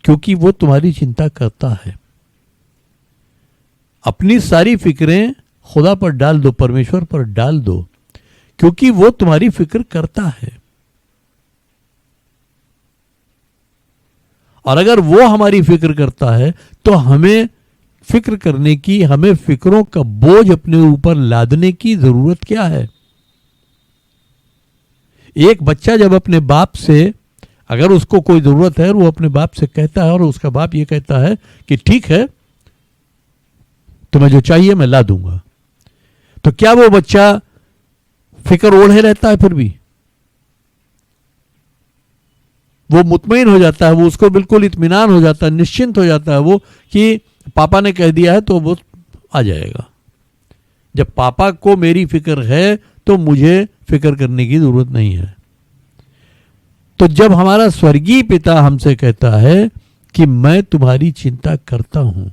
क्योंकि वो तुम्हारी चिंता करता है। अपनी सारी फिक्रें खुदा पर डाल दो, परमेश्वर पर डाल दो, क्योंकि वो तुम्हारी फिक्र करता है। और अगर वो हमारी फिक्र करता है तो हमें फिक्र करने की, हमें फिक्रों का बोझ अपने ऊपर लादने की जरूरत क्या है। एक बच्चा जब अपने बाप से, अगर उसको कोई जरूरत है, वो अपने बाप से कहता है और उसका बाप ये कहता है कि ठीक है तुम्हें जो चाहिए मैं ला दूंगा, तो क्या वो बच्चा फिक्र ओढ़े रहता है? फिर भी वो मुतमईन हो जाता है, वो उसको बिल्कुल इत्मीनान हो जाता है, निश्चिंत हो जाता है वो कि पापा ने कह दिया है तो वो आ जाएगा। जब पापा को मेरी फिक्र है तो मुझे फिक्र करने की जरूरत नहीं है। तो जब हमारा स्वर्गीय पिता हमसे कहता है कि मैं तुम्हारी चिंता करता हूं,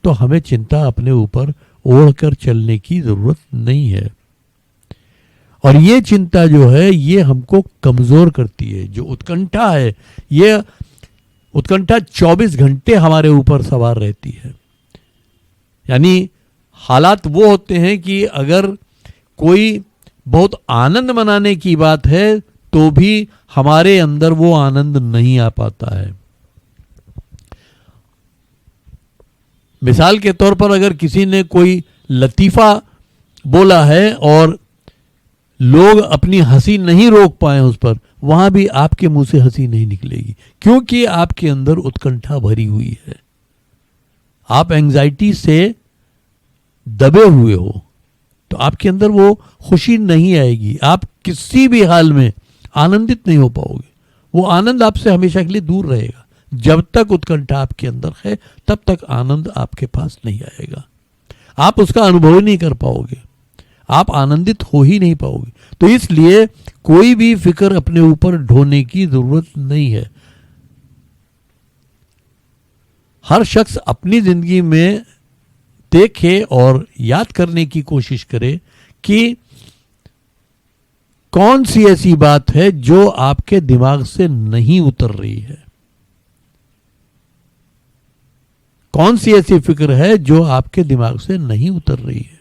तो हमें चिंता अपने ऊपर ओढ़कर चलने की जरूरत नहीं है। और ये चिंता जो है ये हमको कमजोर करती है। जो उत्कंठा है, ये उत्कंठा 24 घंटे हमारे ऊपर सवार रहती है। यानी हालात वो होते हैं कि अगर कोई बहुत आनंद मनाने की बात है तो भी हमारे अंदर वो आनंद नहीं आ पाता है। मिसाल के तौर पर अगर किसी ने कोई लतीफा बोला है और लोग अपनी हंसी नहीं रोक पाए उस पर, वहां भी आपके मुंह से हंसी नहीं निकलेगी, क्योंकि आपके अंदर उत्कंठा भरी हुई है। आप एंजाइटी से दबे हुए हो, तो आपके अंदर वो खुशी नहीं आएगी। आप किसी भी हाल में आनंदित नहीं हो पाओगे। वो आनंद आपसे हमेशा के लिए दूर रहेगा। जब तक उत्कंठा आपके अंदर है तब तक आनंद आपके पास नहीं आएगा। आप उसका अनुभव ही नहीं कर पाओगे, आप आनंदित हो ही नहीं पाओगे। तो इसलिए कोई भी फिक्र अपने ऊपर ढोने की जरूरत नहीं है। हर शख्स अपनी जिंदगी में देखे और याद करने की कोशिश करे कि कौन सी ऐसी बात है जो आपके दिमाग से नहीं उतर रही है, कौन सी ऐसी फिक्र है जो आपके दिमाग से नहीं उतर रही है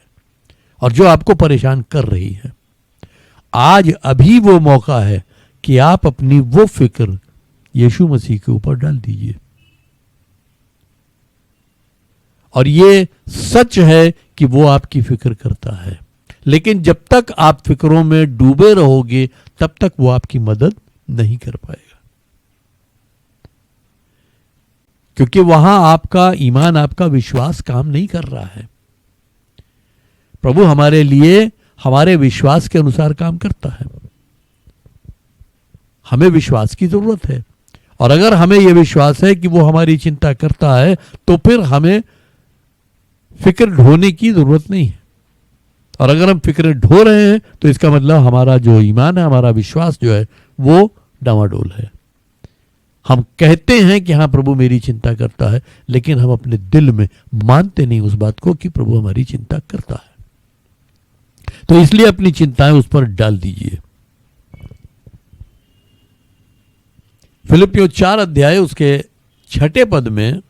और जो आपको परेशान कर रही है। आज अभी वो मौका है कि आप अपनी वो फिक्र यीशु मसीह के ऊपर डाल दीजिए। और ये सच है कि वो आपकी फिक्र करता है, लेकिन जब तक आप फिक्रों में डूबे रहोगे तब तक वो आपकी मदद नहीं कर पाएगा, क्योंकि वहां आपका ईमान, आपका विश्वास काम नहीं कर रहा है। प्रभु हमारे लिए हमारे विश्वास के अनुसार काम करता है। हमें विश्वास की जरूरत है, और अगर हमें यह विश्वास है कि वो हमारी चिंता करता है तो फिर हमें फिक्र ढोने की जरूरत नहीं है। और अगर हम फिक्र ढो रहे हैं तो इसका मतलब हमारा जो ईमान है, हमारा विश्वास जो है वो डामाडोल है। हम कहते हैं कि हाँ प्रभु मेरी चिंता करता है, लेकिन हम अपने दिल में मानते नहीं उस बात को कि प्रभु हमारी चिंता करता है। तो इसलिए अपनी चिंताएं उस पर डाल दीजिए। फिलिपियों 4 अध्याय उसके 6 पद में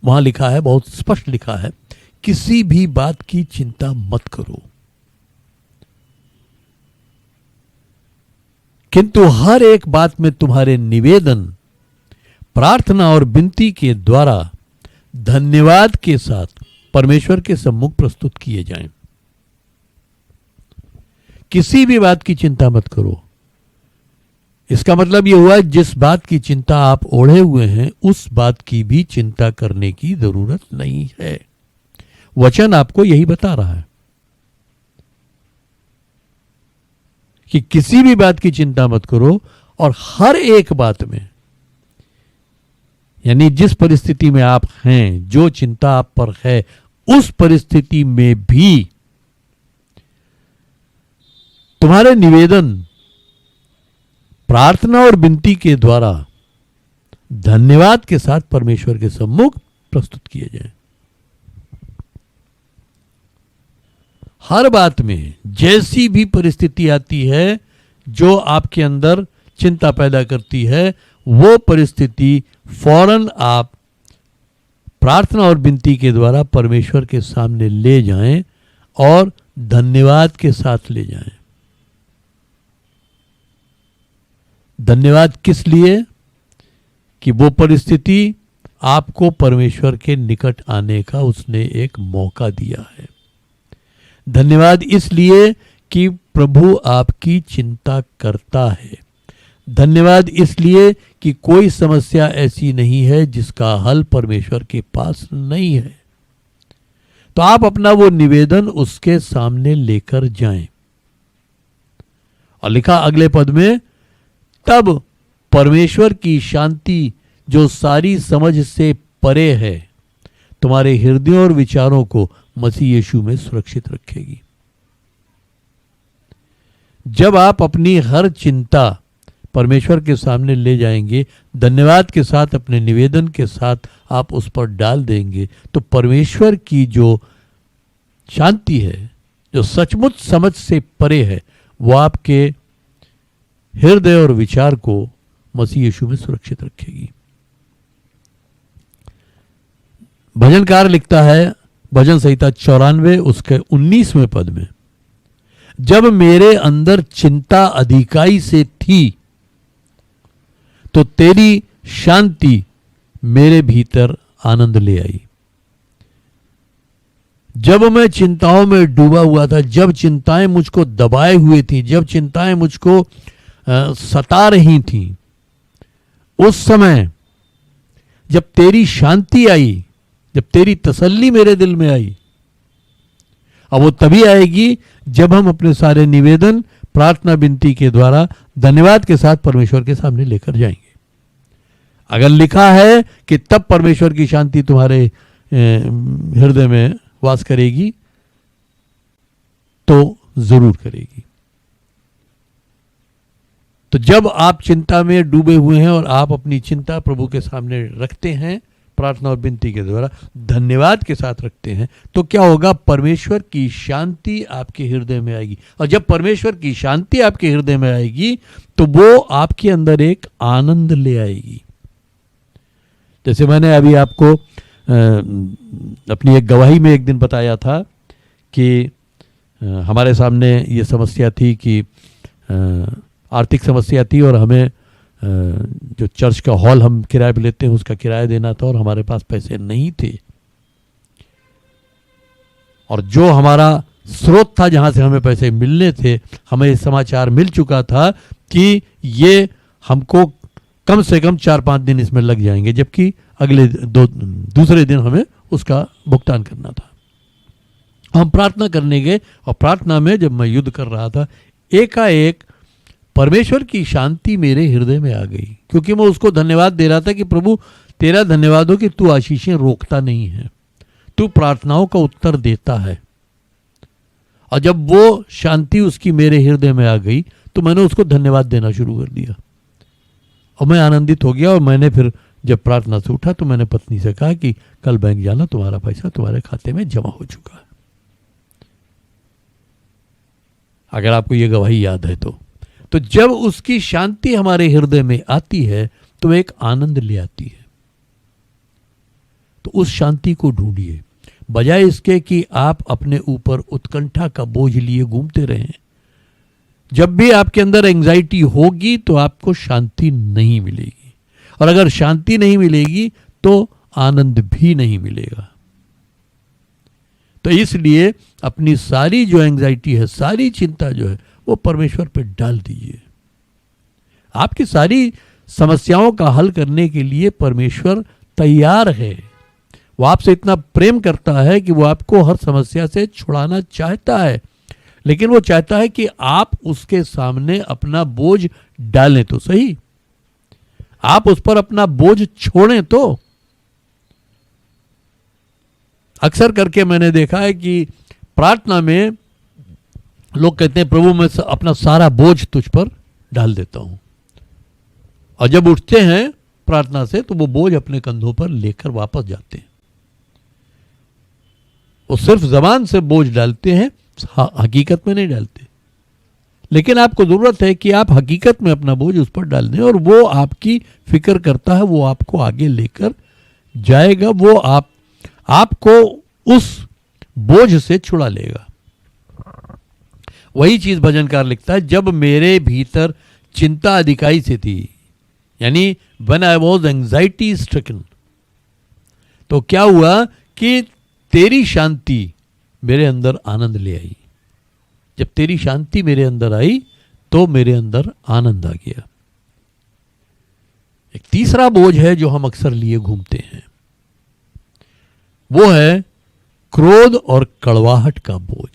वहां लिखा है, बहुत स्पष्ट लिखा है, किसी भी बात की चिंता मत करो, किंतु हर एक बात में तुम्हारे निवेदन, प्रार्थना और विनती के द्वारा धन्यवाद के साथ परमेश्वर के सम्मुख प्रस्तुत किए जाएं। किसी भी बात की चिंता मत करो। इसका मतलब ये हुआ जिस बात की चिंता आप ओढ़े हुए हैं उस बात की भी चिंता करने की जरूरत नहीं है। वचन आपको यही बता रहा है कि किसी भी बात की चिंता मत करो, और हर एक बात में, यानी जिस परिस्थिति में आप हैं, जो चिंता आप पर है, उस परिस्थिति में भी तुम्हारे निवेदन प्रार्थना और विनती के द्वारा धन्यवाद के साथ परमेश्वर के सम्मुख प्रस्तुत किए जाएं। हर बात में जैसी भी परिस्थिति आती है जो आपके अंदर चिंता पैदा करती है, वो परिस्थिति फौरन आप प्रार्थना और विनती के द्वारा परमेश्वर के सामने ले जाएं और धन्यवाद के साथ ले जाएं। धन्यवाद किस लिए? कि वो परिस्थिति आपको परमेश्वर के निकट आने का उसने एक मौका दिया है। धन्यवाद इसलिए कि प्रभु आपकी चिंता करता है। धन्यवाद इसलिए कि कोई समस्या ऐसी नहीं है जिसका हल परमेश्वर के पास नहीं है। तो आप अपना वो निवेदन उसके सामने लेकर जाएं। और लिखा अगले पद में, तब परमेश्वर की शांति जो सारी समझ से परे है तुम्हारे हृदयों और विचारों को मसीह यीशु में सुरक्षित रखेगी। जब आप अपनी हर चिंता परमेश्वर के सामने ले जाएंगे, धन्यवाद के साथ, अपने निवेदन के साथ आप उस पर डाल देंगे, तो परमेश्वर की जो शांति है, जो सचमुच समझ से परे है, वो आपके हृदय और विचार को मसीह यीशु में सुरक्षित रखेगी। भजनकार लिखता है भजन संहिता 94 उसके 19वें पद में, जब मेरे अंदर चिंता अधिकाई से थी तो तेरी शांति मेरे भीतर आनंद ले आई। जब मैं चिंताओं में डूबा हुआ था, जब चिंताएं मुझको दबाए हुए थी, जब चिंताएं मुझको सता रही थी, उस समय जब तेरी शांति आई, जब तेरी तसल्ली मेरे दिल में आई, अब वो तभी आएगी जब हम अपने सारे निवेदन प्रार्थना विनती के द्वारा धन्यवाद के साथ परमेश्वर के सामने लेकर जाएंगे। अगर लिखा है कि तब परमेश्वर की शांति तुम्हारे हृदय में वास करेगी, तो जरूर करेगी। तो जब आप चिंता में डूबे हुए हैं और आप अपनी चिंता प्रभु के सामने रखते हैं, प्रार्थना और विनती के द्वारा धन्यवाद के साथ रखते हैं, तो क्या होगा? परमेश्वर की शांति आपके हृदय में आएगी। और जब परमेश्वर की शांति आपके हृदय में आएगी तो वो आपके अंदर एक आनंद ले आएगी। जैसे मैंने अभी आपको अपनी एक गवाही में एक दिन बताया था कि हमारे सामने ये समस्या थी कि आर्थिक समस्या थी और हमें जो चर्च का हॉल हम किराए पे लेते हैं उसका किराया देना था और हमारे पास पैसे नहीं थे। और जो हमारा स्रोत था जहां से हमें पैसे मिलने थे, हमें समाचार मिल चुका था कि ये हमको कम से कम 4-5 दिन इसमें लग जाएंगे, जबकि अगले दूसरे दिन हमें उसका भुगतान करना था। हम प्रार्थना करने गए और प्रार्थना में जब मैं युद्ध कर रहा था, एकाएक परमेश्वर की शांति मेरे हृदय में आ गई, क्योंकि मैं उसको धन्यवाद दे रहा था कि प्रभु तेरा धन्यवाद हो कि तू आशीषें रोकता नहीं है, तू प्रार्थनाओं का उत्तर देता है। और जब वो शांति उसकी मेरे हृदय में आ गई तो मैंने उसको धन्यवाद देना शुरू कर दिया और मैं आनंदित हो गया। और मैंने फिर जब प्रार्थना से उठा तो मैंने पत्नी से कहा कि कल बैंक जाना, तुम्हारा पैसा तुम्हारे खाते में जमा हो चुका है। अगर आपको ये गवाही याद है तो जब उसकी शांति हमारे हृदय में आती है तो एक आनंद ले आती है। तो उस शांति को ढूंढिए, बजाय इसके कि आप अपने ऊपर उत्कंठा का बोझ लिए घूमते रहें। जब भी आपके अंदर एंजाइटी होगी तो आपको शांति नहीं मिलेगी, और अगर शांति नहीं मिलेगी तो आनंद भी नहीं मिलेगा। तो इसलिए अपनी सारी जो एंजाइटी है, सारी चिंता जो है, वो परमेश्वर पे डाल दीजिए। आपकी सारी समस्याओं का हल करने के लिए परमेश्वर तैयार है। वो आपसे इतना प्रेम करता है कि वो आपको हर समस्या से छुड़ाना चाहता है, लेकिन वो चाहता है कि आप उसके सामने अपना बोझ डालें तो सही, आप उस पर अपना बोझ छोड़ें तो। अक्सर करके मैंने देखा है कि प्रार्थना में लोग कहते हैं प्रभु मैं अपना सारा बोझ तुझ पर डाल देता हूं, और जब उठते हैं प्रार्थना से तो वो बोझ अपने कंधों पर लेकर वापस जाते हैं। वो सिर्फ जबान से बोझ डालते हैं, हकीकत में नहीं डालते। लेकिन आपको जरूरत है कि आप हकीकत में अपना बोझ उस पर डाल दें, और वो आपकी फिक्र करता है, वो आपको आगे लेकर जाएगा, वो आपको उस बोझ से छुड़ा लेगा। वही चीज भजनकार लिखता है, जब मेरे भीतर चिंता अधिकाई से थी, यानी when I was anxiety stricken, तो क्या हुआ कि तेरी शांति मेरे अंदर आनंद ले आई। जब तेरी शांति मेरे अंदर आई तो मेरे अंदर आनंद आ गया। एक तीसरा बोझ है जो हम अक्सर लिए घूमते हैं, वो है क्रोध और कड़वाहट का बोझ।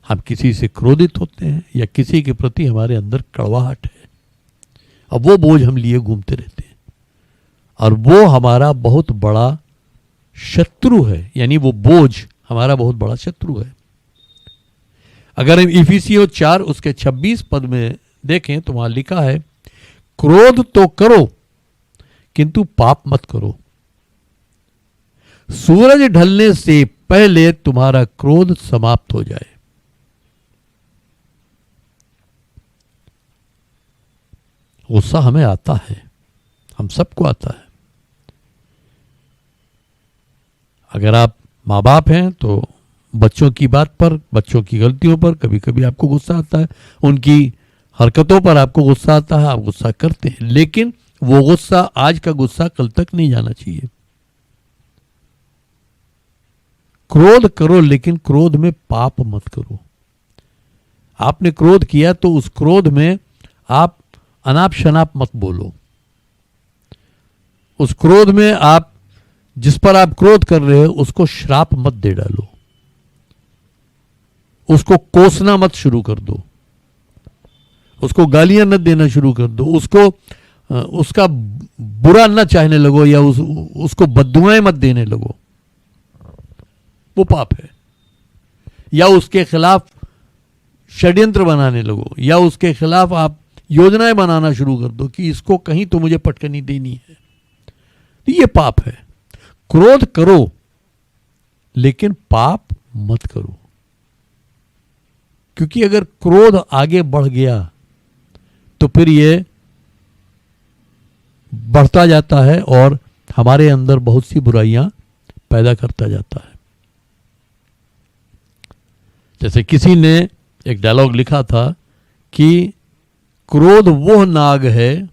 हम किसी से क्रोधित होते हैं या किसी के प्रति हमारे अंदर कड़वाहट है, अब वो बोझ हम लिए घूमते रहते हैं, और वो हमारा बहुत बड़ा शत्रु है, यानी वो बोझ हमारा बहुत बड़ा शत्रु है। अगर हम इफिसियों 4 उसके 26 पद में देखें तो वहां लिखा है, क्रोध तो करो किंतु पाप मत करो, सूरज ढलने से पहले तुम्हारा क्रोध समाप्त हो जाए। गुस्सा हमें आता है, हम सबको आता है। अगर आप माँ बाप हैं तो बच्चों की बात पर, बच्चों की गलतियों पर कभी कभी आपको गुस्सा आता है, उनकी हरकतों पर आपको गुस्सा आता है, आप गुस्सा करते हैं, लेकिन वो गुस्सा, आज का गुस्सा कल तक नहीं जाना चाहिए। क्रोध करो लेकिन क्रोध में पाप मत करो। आपने क्रोध किया तो उस क्रोध में आप अनाप शनाप मत बोलो। उस क्रोध में आप, जिस पर आप क्रोध कर रहे हो, उसको श्राप मत दे डालो, उसको कोसना मत शुरू कर दो, उसको गालियां न देना शुरू कर दो, उसको उसका बुरा न चाहने लगो, या उसको बद्दुआएं मत देने लगो, वो पाप है। या उसके खिलाफ षड्यंत्र बनाने लगो, या उसके खिलाफ आप योजनाएं बनाना शुरू कर दो कि इसको कहीं तो मुझे पटकनी देनी है, तो ये पाप है। क्रोध करो लेकिन पाप मत करो, क्योंकि अगर क्रोध आगे बढ़ गया तो फिर ये बढ़ता जाता है और हमारे अंदर बहुत सी बुराइयां पैदा करता जाता है। जैसे किसी ने एक डायलॉग लिखा था कि क्रोध वो नाग है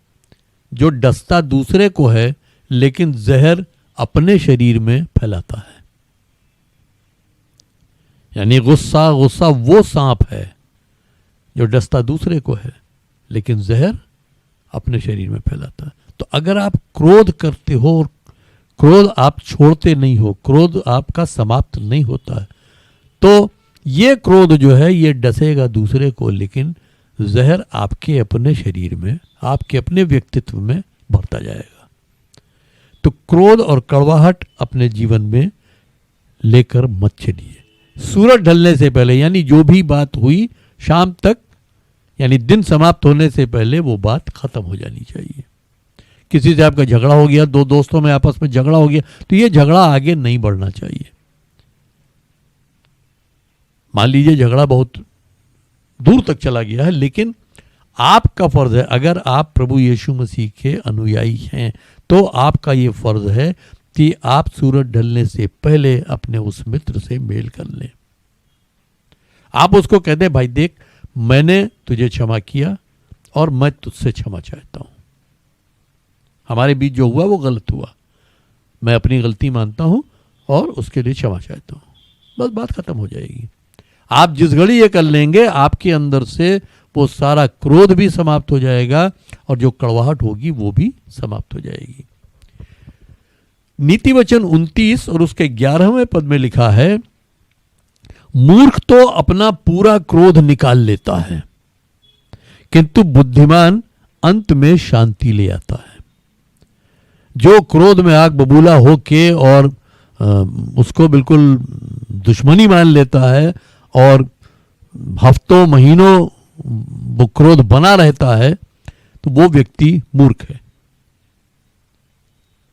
जो डसता दूसरे को है लेकिन जहर अपने शरीर में फैलाता है। यानी गुस्सा वो सांप है जो डसता दूसरे को है लेकिन जहर अपने शरीर में फैलाता है। तो अगर आप क्रोध करते हो और क्रोध आप छोड़ते नहीं हो, क्रोध आपका समाप्त नहीं होता है, तो ये क्रोध जो है ये डसेगा दूसरे को, लेकिन जहर आपके अपने शरीर में, आपके अपने व्यक्तित्व में भरता जाएगा। तो क्रोध और कड़वाहट अपने जीवन में लेकर मत चलिए। सूरज ढलने से पहले, यानी जो भी बात हुई शाम तक, यानी दिन समाप्त होने से पहले वो बात खत्म हो जानी चाहिए। किसी से आपका झगड़ा हो गया, दो दोस्तों में आपस में झगड़ा हो गया, तो ये झगड़ा आगे नहीं बढ़ना चाहिए। मान लीजिए झगड़ा बहुत दूर तक चला गया है, लेकिन आपका फर्ज है, अगर आप प्रभु यीशु मसीह के अनुयायी हैं तो आपका ये फर्ज है कि आप सूरज ढलने से पहले अपने उस मित्र से मेल कर लें। आप उसको कहते हैं, भाई देख, मैंने तुझे क्षमा किया और मैं तुझसे क्षमा चाहता हूं, हमारे बीच जो हुआ वो गलत हुआ, मैं अपनी गलती मानता हूं और उसके लिए क्षमा चाहता हूं। बस बात खत्म हो जाएगी। आप जिस घड़ी ये कर लेंगे, आपके अंदर से वो सारा क्रोध भी समाप्त हो जाएगा और जो कड़वाहट होगी वो भी समाप्त हो जाएगी। नीति वचन 29 और उसके 11वें पद में लिखा है, मूर्ख तो अपना पूरा क्रोध निकाल लेता है, किंतु बुद्धिमान अंत में शांति ले आता है। जो क्रोध में आग बबूला होके और उसको बिल्कुल दुश्मनी मान लेता है और हफ्तों महीनों वो क्रोध बना रहता है, तो वो व्यक्ति मूर्ख है।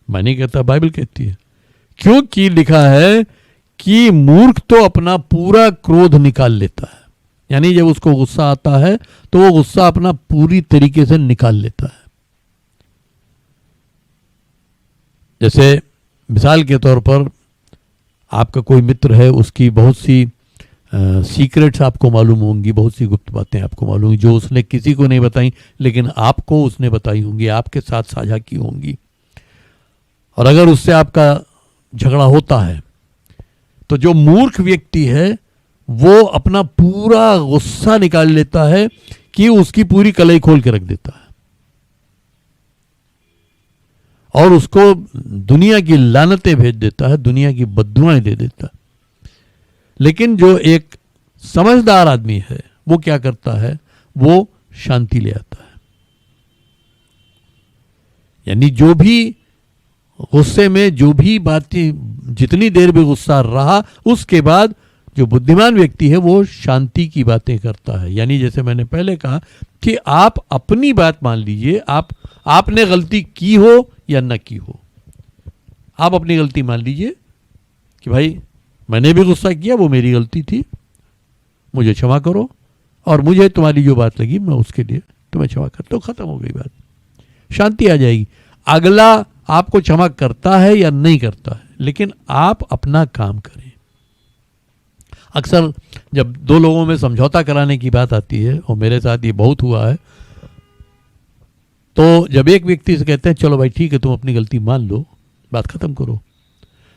मैं नहीं कहता, बाइबल कहती है, क्योंकि लिखा है कि मूर्ख तो अपना पूरा क्रोध निकाल लेता है। यानी जब उसको गुस्सा आता है तो वो गुस्सा अपना पूरी तरीके से निकाल लेता है। जैसे मिसाल के तौर पर आपका कोई मित्र है, उसकी बहुत सी सीक्रेट्स आपको मालूम होंगी, बहुत सी गुप्त बातें आपको मालूम होंगी जो उसने किसी को नहीं बताई, लेकिन आपको उसने बताई होंगी, आपके साथ साझा की होंगी। और अगर उससे आपका झगड़ा होता है तो जो मूर्ख व्यक्ति है वो अपना पूरा गुस्सा निकाल लेता है कि उसकी पूरी कलाई खोल के रख देता है और उसको दुनिया की लानतें भेज देता है, दुनिया की बद्दुआएं दे देता है। लेकिन जो एक समझदार आदमी है वो क्या करता है, वो शांति ले आता है। यानी जो भी गुस्से में जो भी बातें, जितनी देर भी गुस्सा रहा, उसके बाद जो बुद्धिमान व्यक्ति है वो शांति की बातें करता है। यानी जैसे मैंने पहले कहा कि आप अपनी बात मान लीजिए, आपने गलती की हो या न की हो, आप अपनी गलती मान लीजिए कि भाई मैंने भी गुस्सा किया, वो मेरी गलती थी, मुझे क्षमा करो, और मुझे तुम्हारी जो बात लगी मैं उसके लिए तुम्हें क्षमा करता हूं। खत्म हो गई बात, शांति आ जाएगी। अगला आपको क्षमा करता है या नहीं करता है, लेकिन आप अपना काम करें। अक्सर जब दो लोगों में समझौता कराने की बात आती है, और मेरे साथ ये बहुत हुआ है, तो जब एक व्यक्ति से कहते हैं चलो भाई ठीक है तुम अपनी गलती मान लो, बात खत्म करो,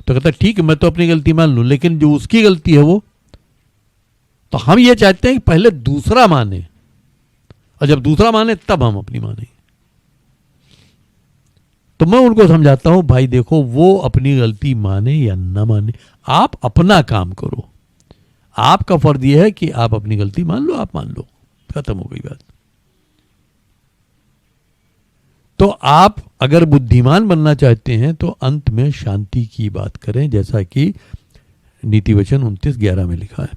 तो कहता है ठीक है मैं तो अपनी गलती मान लूं, लेकिन जो उसकी गलती है वो, तो हम ये चाहते हैं कि पहले दूसरा माने, और जब दूसरा माने तब हम अपनी माने। तो मैं उनको समझाता हूं भाई देखो, वो अपनी गलती माने या ना माने, आप अपना काम करो। आपका फर्ज यह है कि आप अपनी गलती मान लो, आप मान लो, खत्म हो गई बात। तो आप अगर बुद्धिमान बनना चाहते हैं तो अंत में शांति की बात करें, जैसा कि नीति वचन 29:11 में लिखा है।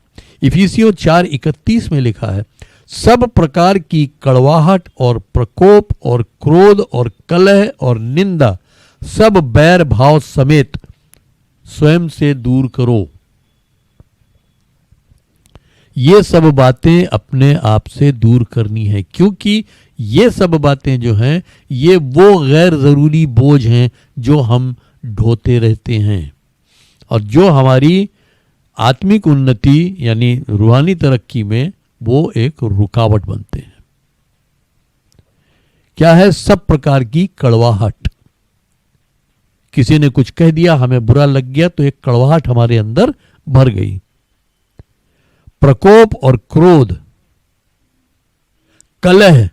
इफिसियों 4:31 में लिखा है, सब प्रकार की कड़वाहट और प्रकोप और क्रोध और कलह और निंदा सब बैर भाव समेत स्वयं से दूर करो। ये सब बातें अपने आप से दूर करनी है, क्योंकि ये सब बातें जो हैं ये वो गैर जरूरी बोझ हैं जो हम ढोते रहते हैं और जो हमारी आत्मिक उन्नति यानी रूहानी तरक्की में वो एक रुकावट बनते हैं। क्या है? सब प्रकार की कड़वाहट। किसी ने कुछ कह दिया, हमें बुरा लग गया, तो एक कड़वाहट हमारे अंदर भर गई। प्रकोप और क्रोध, कलह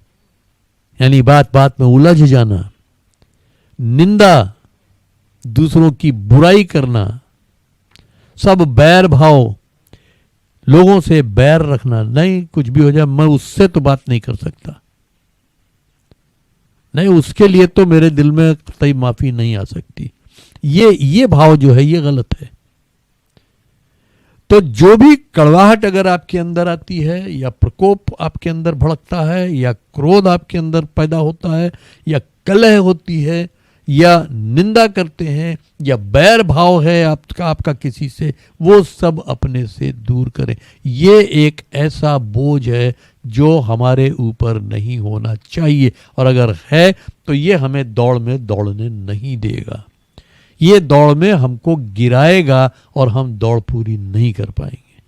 यानी बात बात में उलझ जाना, निंदा दूसरों की बुराई करना, सब बैर भाव, लोगों से बैर रखना, नहीं कुछ भी हो जाए मैं उससे तो बात नहीं कर सकता, नहीं उसके लिए तो मेरे दिल में कतई माफी नहीं आ सकती, ये भाव जो है ये गलत है। तो जो भी कड़वाहट अगर आपके अंदर आती है, या प्रकोप आपके अंदर भड़कता है, या क्रोध आपके अंदर पैदा होता है, या कलह होती है, या निंदा करते हैं, या बैर भाव है आपका किसी से, वो सब अपने से दूर करें। ये एक ऐसा बोझ है जो हमारे ऊपर नहीं होना चाहिए, और अगर है तो ये हमें दौड़ में दौड़ने नहीं देगा, ये दौड़ में हमको गिराएगा और हम दौड़ पूरी नहीं कर पाएंगे।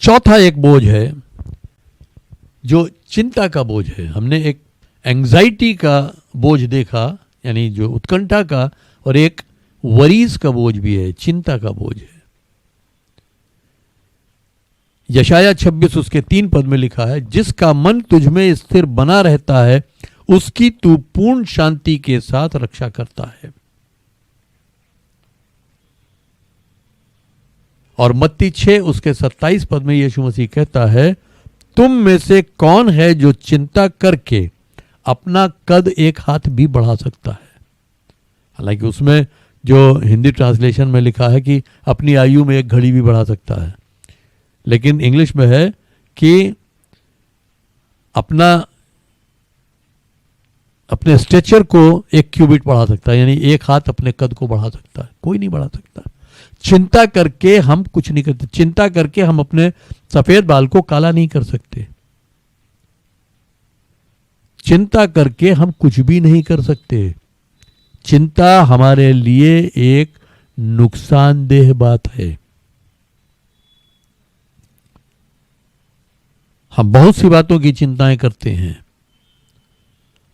चौथा एक बोझ है जो चिंता का बोझ है। हमने एक एंजाइटी का बोझ देखा, यानी जो उत्कंठा का, और एक वरीज का बोझ भी है, चिंता का बोझ है। यशाया 26 उसके 3 पद में लिखा है, जिसका मन तुझ में स्थिर बना रहता है उसकी तू पूर्ण शांति के साथ रक्षा करता है। और मत्ती 6 उसके 27 पद में यीशु मसीह कहता है, तुम में से कौन है जो चिंता करके अपना कद एक हाथ भी बढ़ा सकता है। हालांकि उसमें जो हिंदी ट्रांसलेशन में लिखा है कि अपनी आयु में एक घड़ी भी बढ़ा सकता है, लेकिन इंग्लिश में है कि अपने स्ट्रेचर को 1 क्यूबिट बढ़ा सकता है, यानी एक हाथ अपने कद को बढ़ा सकता है, कोई नहीं बढ़ा सकता। चिंता करके हम कुछ नहीं करते, चिंता करके हम अपने सफेद बाल को काला नहीं कर सकते, चिंता करके हम कुछ भी नहीं कर सकते। चिंता हमारे लिए एक नुकसानदेह बात है। हम बहुत सी बातों की चिंताएं करते हैं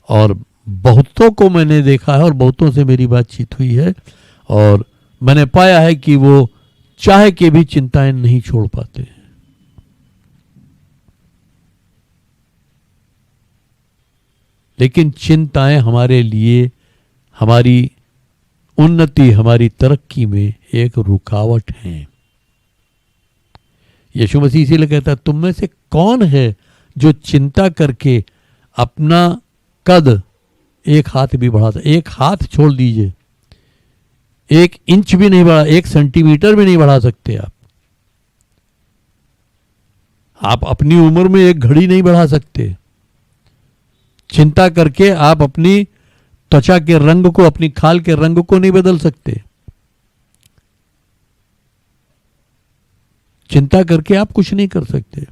और बहुतों को मैंने देखा है और बहुतों से मेरी बातचीत हुई है और मैंने पाया है कि वो चाहे के भी चिंताएं नहीं छोड़ पाते। लेकिन चिंताएं हमारे लिए हमारी उन्नति, हमारी तरक्की में एक रुकावट हैं। यीशु मसीह इसीलिए कहता है, तुम में से कौन है जो चिंता करके अपना कद एक हाथ भी बढ़ाता। एक हाथ छोड़ दीजिए, 1 इंच भी नहीं बढ़ा, 1 सेंटीमीटर भी नहीं बढ़ा सकते आप अपनी उम्र में 1 घड़ी नहीं बढ़ा सकते। चिंता करके आप अपनी त्वचा के रंग को, अपनी खाल के रंग को नहीं बदल सकते। चिंता करके आप कुछ नहीं कर सकते।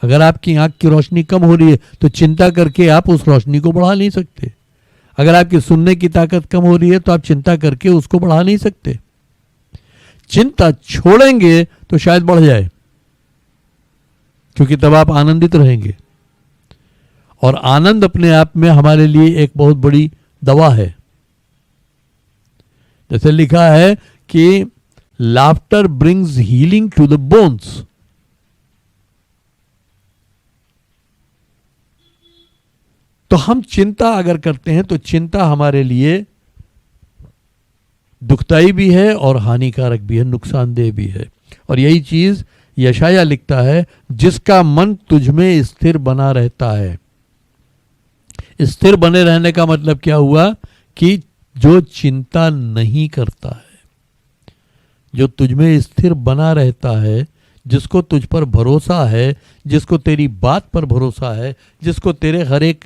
अगर आपकी आंख की रोशनी कम हो रही है तो चिंता करके आप उस रोशनी को बढ़ा नहीं सकते। अगर आपकी सुनने की ताकत कम हो रही है तो आप चिंता करके उसको बढ़ा नहीं सकते। चिंता छोड़ेंगे तो शायद बढ़ जाए, क्योंकि तब आप आनंदित रहेंगे और आनंद अपने आप में हमारे लिए एक बहुत बड़ी दवा है। जैसे लिखा है कि laughter brings healing to the bones. तो हम चिंता अगर करते हैं तो चिंता हमारे लिए दुखदाई भी है और हानिकारक भी है, नुकसानदेह भी है। और यही चीज यशाया लिखता है, जिसका मन तुझ में स्थिर बना रहता है। स्थिर बने रहने का मतलब क्या हुआ कि जो चिंता नहीं करता है, जो तुझ में स्थिर बना रहता है, जिसको तुझ पर भरोसा है, जिसको तेरी बात पर भरोसा है, जिसको तेरे हर एक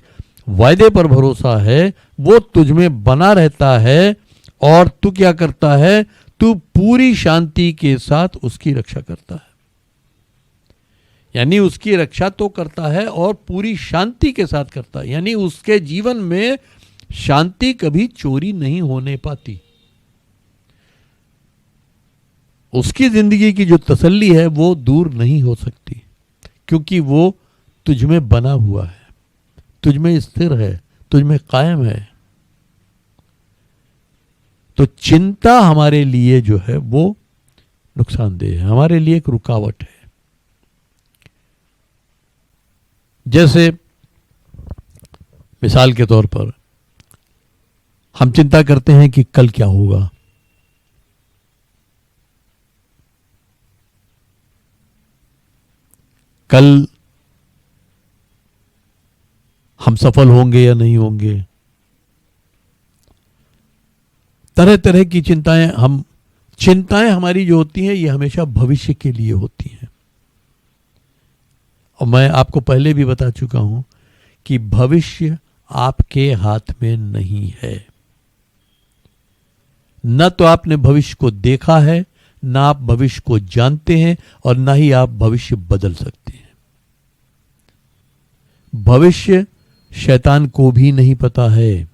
वायदे पर भरोसा है, वो तुझ में बना रहता है। और तू क्या करता है? तू पूरी शांति के साथ उसकी रक्षा करता है। यानी उसकी रक्षा तो करता है और पूरी शांति के साथ करता है, यानी उसके जीवन में शांति कभी चोरी नहीं होने पाती। उसकी जिंदगी की जो तसल्ली है वो दूर नहीं हो सकती, क्योंकि वो तुझ में बना हुआ है, तुझ में स्थिर है, तुझ में कायम है। तो चिंता हमारे लिए जो है वो नुकसानदेह है, हमारे लिए एक रुकावट है। जैसे मिसाल के तौर पर हम चिंता करते हैं कि कल क्या होगा, कल हम सफल होंगे या नहीं होंगे। तरह तरह की चिंताएं हमारी जो होती हैं ये हमेशा भविष्य के लिए होती हैं। और मैं आपको पहले भी बता चुका हूं कि भविष्य आपके हाथ में नहीं है। न तो आपने भविष्य को देखा है, ना आप भविष्य को जानते हैं, और ना ही आप भविष्य बदल सकते हैं। भविष्य शैतान को भी नहीं पता है।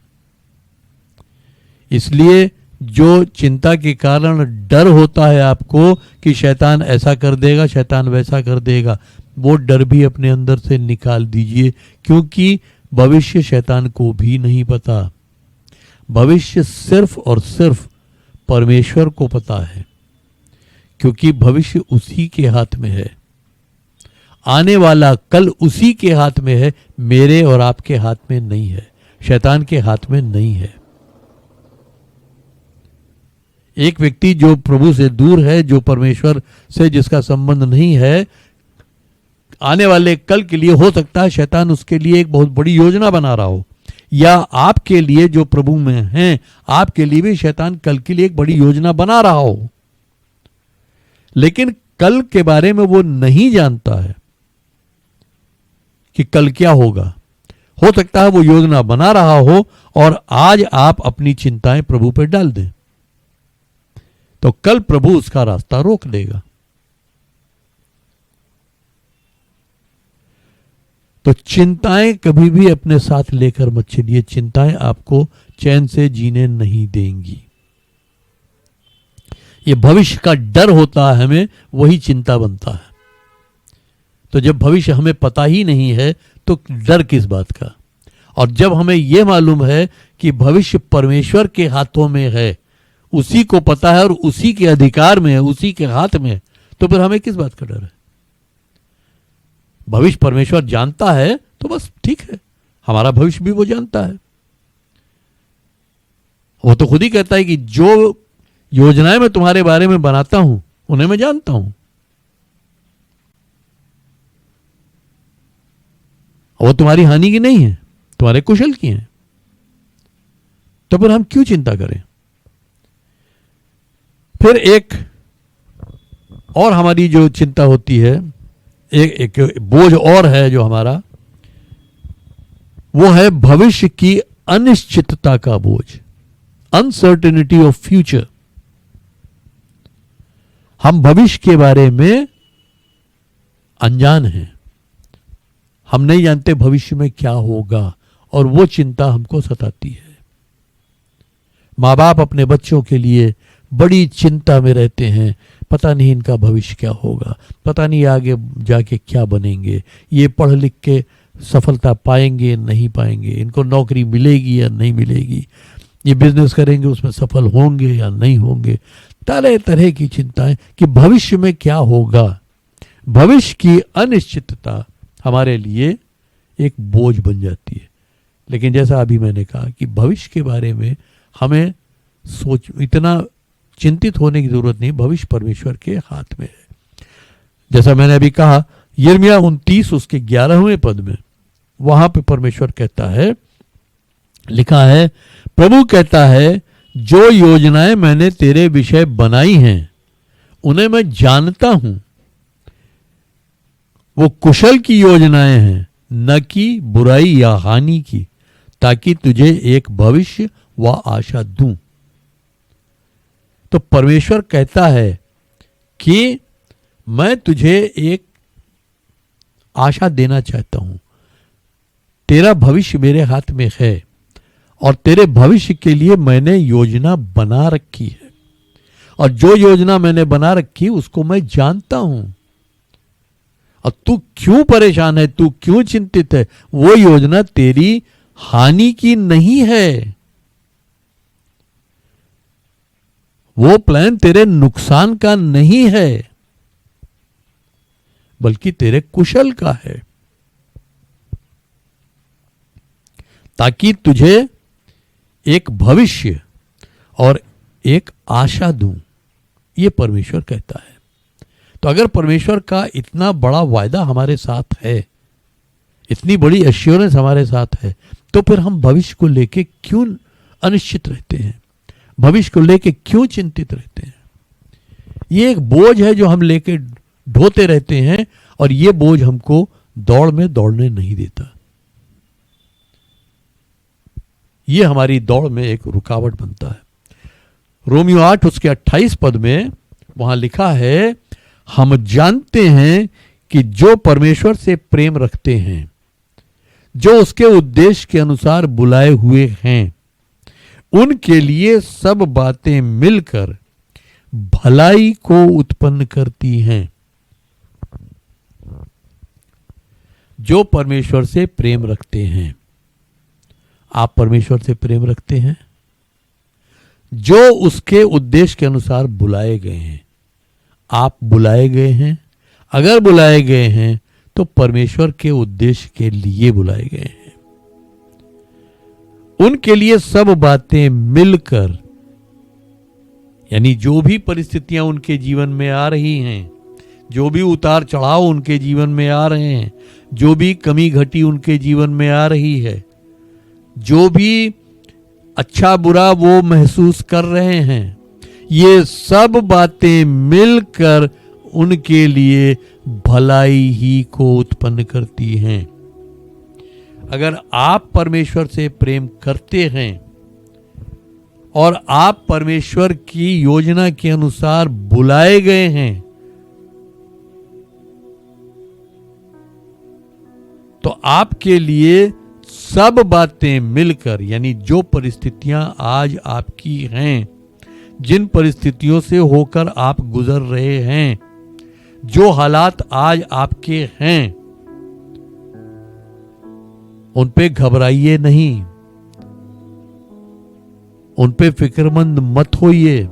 इसलिए जो चिंता के कारण डर होता है आपको कि शैतान ऐसा कर देगा, शैतान वैसा कर देगा, वो डर भी अपने अंदर से निकाल दीजिए, क्योंकि भविष्य शैतान को भी नहीं पता। भविष्य सिर्फ और सिर्फ परमेश्वर को पता है, क्योंकि भविष्य उसी के हाथ में है, आने वाला कल उसी के हाथ में है, मेरे और आपके हाथ में नहीं है, शैतान के हाथ में नहीं है। एक व्यक्ति जो प्रभु से दूर है, जो परमेश्वर से जिसका संबंध नहीं है, आने वाले कल के लिए हो सकता है शैतान उसके लिए एक बहुत बड़ी योजना बना रहा हो, या आपके लिए जो प्रभु में हैं, आपके लिए भी शैतान कल के लिए एक बड़ी योजना बना रहा हो, लेकिन कल के बारे में वो नहीं जानता है कि कल क्या होगा। हो सकता है वो योजना बना रहा हो और आज आप अपनी चिंताएं प्रभु पर डाल दें, तो कल प्रभु उसका रास्ता रोक देगा। तो चिंताएं कभी भी अपने साथ लेकर मत चलिए, चिंताएं आपको चैन से जीने नहीं देंगी। ये भविष्य का डर होता है हमें, वही चिंता बनता है। तो जब भविष्य हमें पता ही नहीं है तो डर किस बात का। और जब हमें यह मालूम है कि भविष्य परमेश्वर के हाथों में है, उसी को पता है और उसी के अधिकार में है, उसी के हाथ में है, तो फिर हमें किस बात का डर है। भविष्य परमेश्वर जानता है तो बस ठीक है, हमारा भविष्य भी वो जानता है। वो तो खुद ही कहता है कि जो योजनाएं मैं तुम्हारे बारे में बनाता हूं उन्हें मैं जानता हूं। वो तुम्हारी हानि की नहीं है, तुम्हारे कुशल की है। तो फिर हम क्यों चिंता करें। फिर एक और हमारी जो चिंता होती है, एक बोझ और है जो हमारा, वो है भविष्य की अनिश्चितता का बोझ, अनसर्टेनिटी ऑफ फ्यूचर। हम भविष्य के बारे में अनजान हैं, हम नहीं जानते भविष्य में क्या होगा, और वो चिंता हमको सताती है। माँ बाप अपने बच्चों के लिए बड़ी चिंता में रहते हैं, पता नहीं इनका भविष्य क्या होगा, पता नहीं आगे जाके क्या बनेंगे, ये पढ़ लिख के सफलता पाएंगे नहीं पाएंगे, इनको नौकरी मिलेगी या नहीं मिलेगी, ये बिजनेस करेंगे उसमें सफल होंगे या नहीं होंगे। तरह तरह की चिंताएं कि भविष्य में क्या होगा। भविष्य की अनिश्चितता हमारे लिए एक बोझ बन जाती है। लेकिन जैसा अभी मैंने कहा कि भविष्य के बारे में हमें इतना चिंतित होने की जरूरत नहीं, भविष्य परमेश्वर के हाथ में है। जैसा मैंने अभी कहा, यिर्मयाह 29 उसके 11वें पद में वहां पे परमेश्वर कहता है, लिखा है, प्रभु कहता है, जो योजनाएं मैंने तेरे विषय बनाई हैं उन्हें मैं जानता हूं। वो कुशल की योजनाएं हैं, न कि बुराई या हानि की, ताकि तुझे एक भविष्य व आशा दूं। तो परमेश्वर कहता है कि मैं तुझे एक आशा देना चाहता हूं, तेरा भविष्य मेरे हाथ में है और तेरे भविष्य के लिए मैंने योजना बना रखी है, और जो योजना मैंने बना रखी उसको मैं जानता हूं। और तू क्यों परेशान है, तू क्यों चिंतित है, वो योजना तेरी हानि की नहीं है, वो प्लान तेरे नुकसान का नहीं है, बल्कि तेरे कुशल का है, ताकि तुझे एक भविष्य और एक आशा दूं। ये परमेश्वर कहता है। तो अगर परमेश्वर का इतना बड़ा वायदा हमारे साथ है, इतनी बड़ी एश्योरेंस हमारे साथ है, तो फिर हम भविष्य को लेके क्यों अनिश्चित रहते हैं, भविष्य को लेके क्यों चिंतित रहते हैं। ये एक बोझ है जो हम लेके ढोते रहते हैं, और ये बोझ हमको दौड़ में दौड़ने नहीं देता। ये हमारी दौड़ में एक रुकावट बनता है। रोमियो 8 उसके 28 पद में वहां लिखा है, हम जानते हैं कि जो परमेश्वर से प्रेम रखते हैं, जो उसके उद्देश्य के अनुसार बुलाए हुए हैं, उनके लिए सब बातें मिलकर भलाई को उत्पन्न करती हैं। जो परमेश्वर से प्रेम रखते हैं, आप परमेश्वर से प्रेम रखते हैं? जो उसके उद्देश्य के अनुसार बुलाए गए हैं। आप बुलाए गए हैं, अगर बुलाए गए हैं तो परमेश्वर के उद्देश्य के लिए बुलाए गए हैं। उनके लिए सब बातें मिलकर, यानी जो भी परिस्थितियां उनके जीवन में आ रही हैं, जो भी उतार चढ़ाव उनके जीवन में आ रहे हैं, जो भी कमी घटी उनके जीवन में आ रही है, जो भी अच्छा बुरा वो महसूस कर रहे हैं, ये सब बातें मिलकर उनके लिए भलाई ही को उत्पन्न करती हैं। अगर आप परमेश्वर से प्रेम करते हैं और आप परमेश्वर की योजना के अनुसार बुलाए गए हैं, तो आपके लिए सब बातें मिलकर, यानी जो परिस्थितियां आज आपकी हैं, जिन परिस्थितियों से होकर आप गुजर रहे हैं, जो हालात आज आपके हैं, उन पे घबराइए नहीं, उन पे फिक्रमंद मत होइए,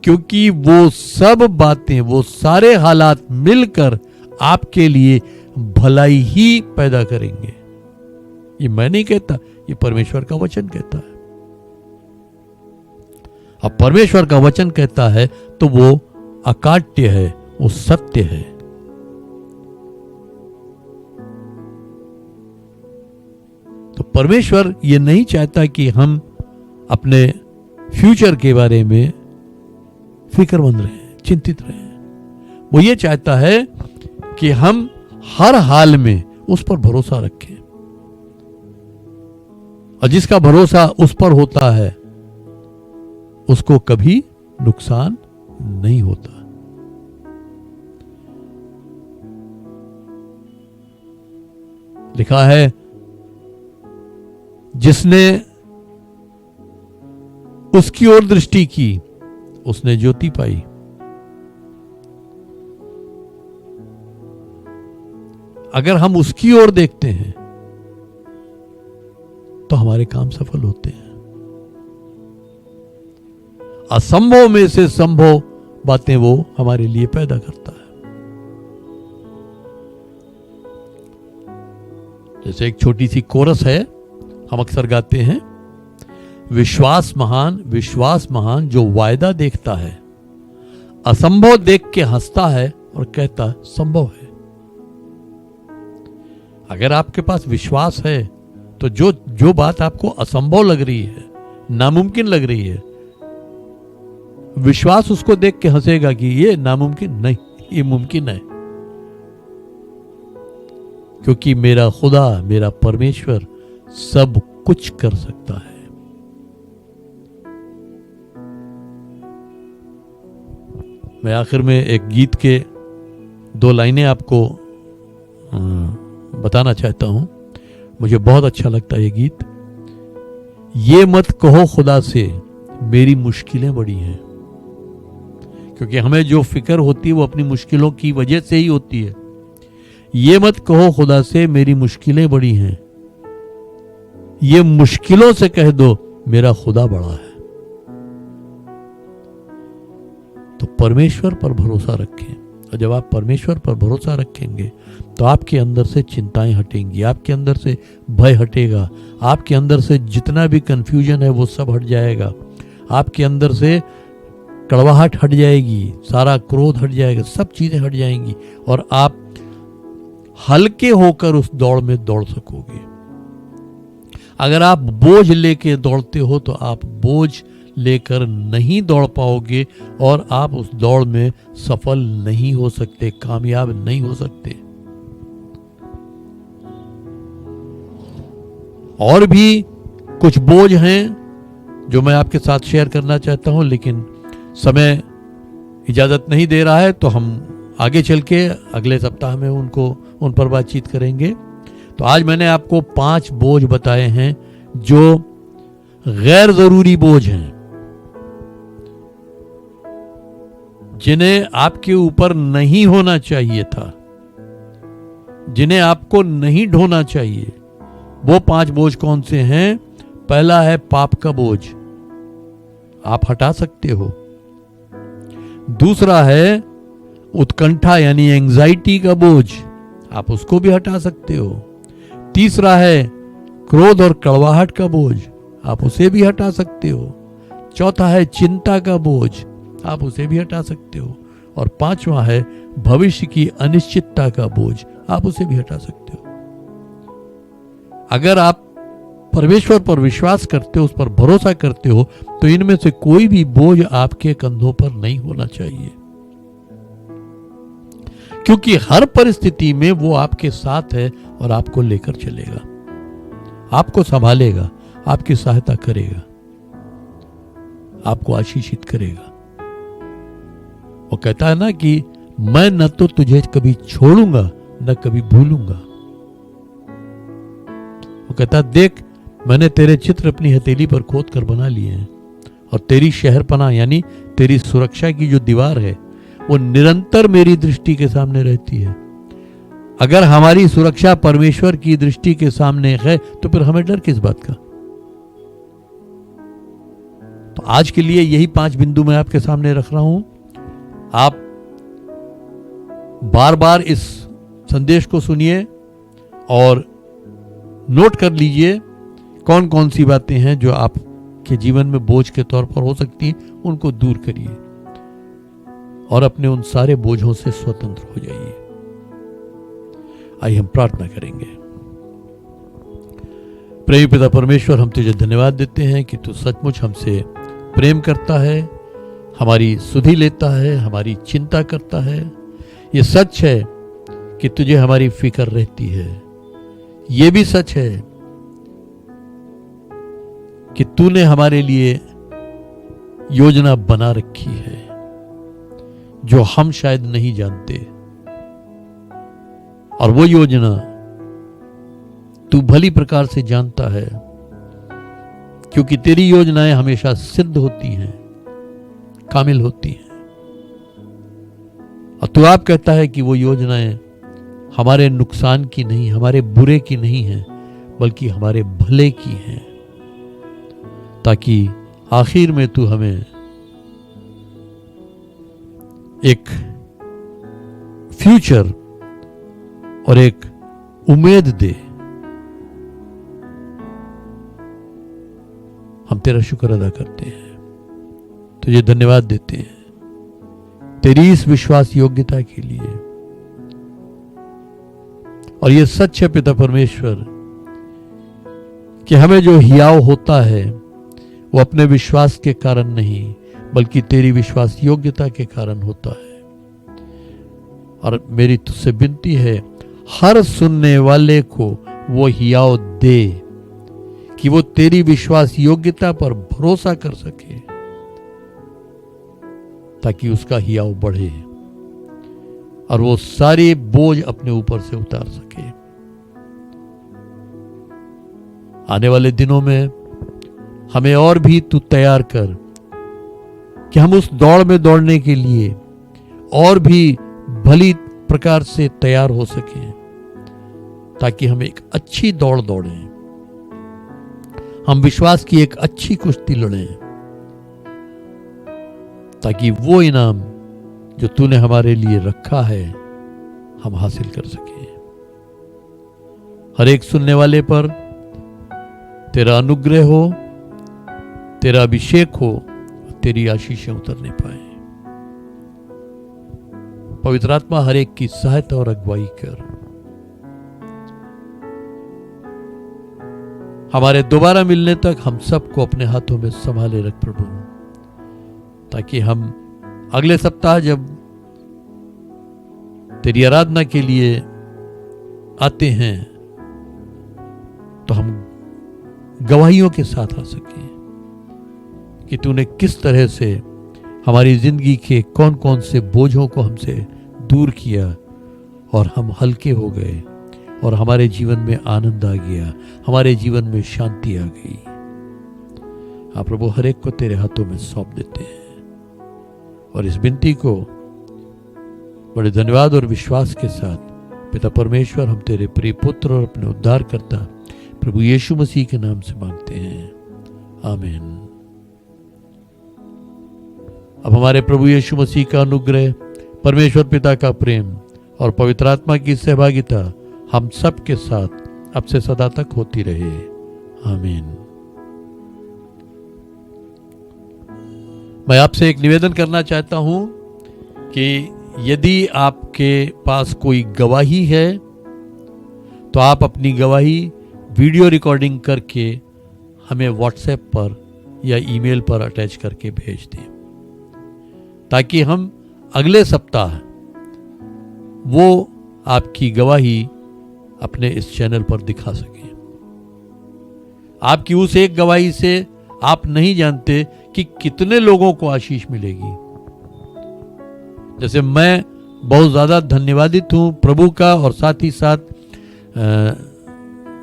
क्योंकि वो सब बातें, वो सारे हालात मिलकर आपके लिए भलाई ही पैदा करेंगे। ये मैं नहीं कहता, ये परमेश्वर का वचन कहता है। अब परमेश्वर का वचन कहता है तो वो अकाट्य है, वो सत्य है। तो परमेश्वर ये नहीं चाहता कि हम अपने फ्यूचर के बारे में फिक्रमंद रहें, चिंतित रहें। वो ये चाहता है कि हम हर हाल में उस पर भरोसा रखें, और जिसका भरोसा उस पर होता है उसको कभी नुकसान नहीं होता। लिखा है, जिसने उसकी ओर दृष्टि की उसने ज्योति पाई। अगर हम उसकी ओर देखते हैं तो हमारे काम सफल होते हैं। असंभव में से संभव बातें वो हमारे लिए पैदा करता है। जैसे एक छोटी सी कोरस है, हम अक्सर गाते हैं, विश्वास महान जो वायदा देखता है, असंभव देख के हंसता है और कहता संभव है। अगर आपके पास विश्वास है तो जो बात आपको असंभव लग रही है, नामुमकिन लग रही है, विश्वास उसको देख के हंसेगा कि ये नामुमकिन नहीं, ये मुमकिन है, क्योंकि मेरा खुदा, मेरा परमेश्वर सब कुछ कर सकता है। मैं आखिर में एक गीत के 2 लाइनें आपको बताना चाहता हूं। मुझे बहुत अच्छा लगता है ये गीत। ये मत कहो खुदा से मेरी मुश्किलें बड़ी हैं, क्योंकि हमें जो फिक्र होती है वो अपनी मुश्किलों की वजह से ही होती है। ये मत कहो खुदा से मेरी मुश्किलें बड़ी हैं, ये मुश्किलों से कह दो मेरा खुदा बड़ा है। तो परमेश्वर पर भरोसा रखें, और जब आप परमेश्वर पर भरोसा रखेंगे तो आपके अंदर से चिंताएं हटेंगी, आपके अंदर से भय हटेगा, आपके अंदर से जितना भी कंफ्यूजन है वो सब हट जाएगा, आपके अंदर से कड़वाहट हट जाएगी, सारा क्रोध हट जाएगा, सब चीजें हट जाएंगी, और आप हल्के होकर उस दौड़ में दौड़ सकोगे। अगर आप बोझ लेके दौड़ते हो तो आप बोझ लेकर नहीं दौड़ पाओगे, और आप उस दौड़ में सफल नहीं हो सकते, कामयाब नहीं हो सकते। और भी कुछ बोझ हैं जो मैं आपके साथ शेयर करना चाहता हूं, लेकिन समय इजाजत नहीं दे रहा है, तो हम आगे चल के अगले सप्ताह में उन पर बातचीत करेंगे। तो आज मैंने आपको 5 बोझ बताए हैं जो गैर जरूरी बोझ हैं, जिन्हें आपके ऊपर नहीं होना चाहिए था, जिन्हें आपको नहीं ढोना चाहिए। वो 5 बोझ कौन से हैं? पहला है पाप का बोझ। आप हटा सकते हो। दूसरा है उत्कंठा यानी एंजाइटी का बोझ, आप उसको भी हटा सकते हो। तीसरा है क्रोध और कड़वाहट का बोझ, आप उसे भी हटा सकते हो। चौथा है चिंता का बोझ, आप उसे भी हटा सकते हो। और पांचवा है भविष्य की अनिश्चितता का बोझ, आप उसे भी हटा सकते हो। अगर आप परमेश्वर पर विश्वास करते हो, उस पर भरोसा करते हो, तो इनमें से कोई भी बोझ आपके कंधों पर नहीं होना चाहिए, क्योंकि हर परिस्थिति में वो आपके साथ है और आपको लेकर चलेगा, आपको संभालेगा, आपकी सहायता करेगा, आपको आशीषित करेगा। वो कहता है ना कि मैं न तो तुझे कभी छोड़ूंगा न कभी भूलूंगा। वो कहता देख, मैंने तेरे चित्र अपनी हथेली पर खोद कर बना लिए हैं, और तेरी शहरपनाह यानी तेरी सुरक्षा की जो दीवार है वो निरंतर मेरी दृष्टि के सामने रहती है। अगर हमारी सुरक्षा परमेश्वर की दृष्टि के सामने है तो फिर हमें डर किस बात का। तो आज के लिए यही 5 बिंदु मैं आपके सामने रख रहा हूं। आप बार बार इस संदेश को सुनिए और नोट कर लीजिए कौन कौन सी बातें हैं जो आपके जीवन में बोझ के तौर पर हो सकती हैं, उनको दूर करिए और अपने उन सारे बोझों से स्वतंत्र हो जाइए। आइए हम प्रार्थना करेंगे। प्रेमी पिता परमेश्वर, हम तुझे धन्यवाद देते हैं कि तू सचमुच हमसे प्रेम करता है, हमारी सुधि लेता है, हमारी चिंता करता है। ये सच है कि तुझे हमारी फिक्र रहती है। ये भी सच है कि तूने हमारे लिए योजना बना रखी है जो हम शायद नहीं जानते, और वो योजना तू भली प्रकार से जानता है, क्योंकि तेरी योजनाएं हमेशा सिद्ध होती हैं, कामिल होती हैं। और तू आप कहता है कि वो योजनाएं हमारे नुकसान की नहीं, हमारे बुरे की नहीं हैं, बल्कि हमारे भले की हैं, ताकि आखिर में तू हमें एक फ्यूचर और एक उम्मीद दे। हम तेरा शुक्र अदा करते हैं, तुझे धन्यवाद देते हैं तेरी इस विश्वास योग्यता के लिए। और ये सच है पिता परमेश्वर कि हमें जो हियाव होता है वो अपने विश्वास के कारण नहीं, बल्कि तेरी विश्वास योग्यता के कारण होता है। और मेरी तुझसे विनती है, हर सुनने वाले को वो हियाव दे कि वो तेरी विश्वास योग्यता पर भरोसा कर सके, ताकि उसका हियाव बढ़े और वो सारे बोझ अपने ऊपर से उतार सके। आने वाले दिनों में हमें और भी तू तैयार कर कि हम उस दौड़ में दौड़ने के लिए और भी भली प्रकार से तैयार हो सकें, ताकि हम एक अच्छी दौड़ दौड़ें, हम विश्वास की एक अच्छी कुश्ती लड़ें, ताकि वो इनाम जो तूने हमारे लिए रखा है हम हासिल कर सकें। हर एक सुनने वाले पर तेरा अनुग्रह हो, तेरा अभिषेक हो, तेरी आशीषें उतरने पाए। पवित्र आत्मा हर एक की सहायता और अगुवाई कर। हमारे दोबारा मिलने तक हम सबको अपने हाथों में संभाले रख प्रभु, ताकि हम अगले सप्ताह जब तेरी आराधना के लिए आते हैं तो हम गवाहियों के साथ आ सकें कि तूने किस तरह से हमारी जिंदगी के कौन कौन से बोझों को हमसे दूर किया और हम हल्के हो गए और हमारे जीवन में आनंद आ गया, हमारे जीवन में शांति आ गई। आप प्रभु हर एक को तेरे हाथों में सौंप देते हैं और इस विनती को बड़े धन्यवाद और विश्वास के साथ पिता परमेश्वर हम तेरे प्रिय पुत्र और अपने उद्धारकर्ता प्रभु यीशु मसीह के नाम से मांगते हैं, आमीन। अब हमारे प्रभु यीशु मसीह का अनुग्रह, परमेश्वर पिता का प्रेम और पवित्र आत्मा की सहभागिता हम सब के साथ अब से सदा तक होती रहे। आमीन। मैं आपसे एक निवेदन करना चाहता हूं कि यदि आपके पास कोई गवाही है तो आप अपनी गवाही वीडियो रिकॉर्डिंग करके हमें व्हाट्सएप पर या ईमेल पर अटैच करके भेज दें, ताकि हम अगले सप्ताह वो आपकी गवाही अपने इस चैनल पर दिखा सकें। आपकी उस एक गवाही से आप नहीं जानते कि कितने लोगों को आशीष मिलेगी। जैसे मैं बहुत ज़्यादा धन्यवादित हूँ प्रभु का और साथ ही साथ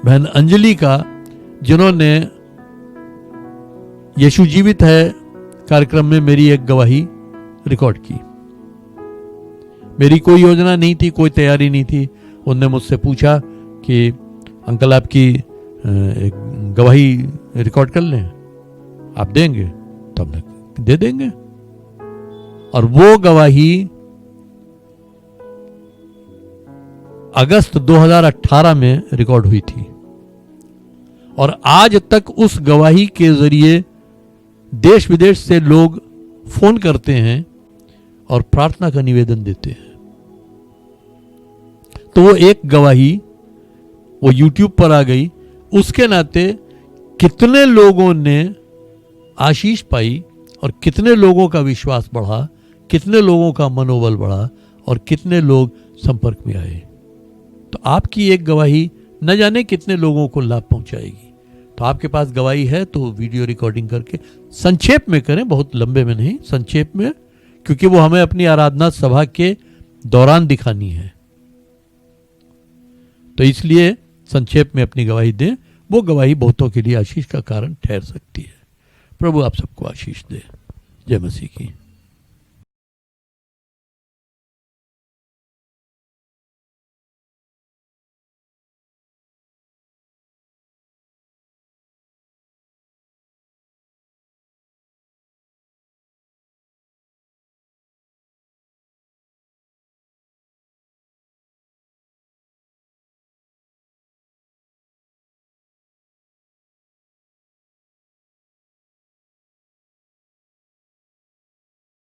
बहन अंजलि का, जिन्होंने यीशु जीवित है कार्यक्रम में मेरी एक गवाही रिकॉर्ड की। मेरी कोई योजना नहीं थी, कोई तैयारी नहीं थी। उनने मुझसे पूछा कि अंकल आपकी एक गवाही रिकॉर्ड कर लें, आप देंगे? तो हमने दे देंगे। और वो गवाही अगस्त 2018 में रिकॉर्ड हुई थी और आज तक उस गवाही के जरिए देश विदेश से लोग फोन करते हैं और प्रार्थना का निवेदन देते हैं। तो वो एक गवाही वो YouTube पर आ गई, उसके नाते कितने लोगों ने आशीष पाई और कितने लोगों का विश्वास बढ़ा, कितने लोगों का मनोबल बढ़ा और कितने लोग संपर्क में आए। तो आपकी एक गवाही न जाने कितने लोगों को लाभ पहुंचाएगी। तो आपके पास गवाही है तो वीडियो रिकॉर्डिंग करके संक्षेप में करें, बहुत लंबे में नहीं, संक्षेप में, क्योंकि वो हमें अपनी आराधना सभा के दौरान दिखानी है। तो इसलिए संक्षेप में अपनी गवाही दें। वो गवाही बहुतों के लिए आशीष का कारण ठहर सकती है। प्रभु आप सबको आशीष दे। जय मसीह की।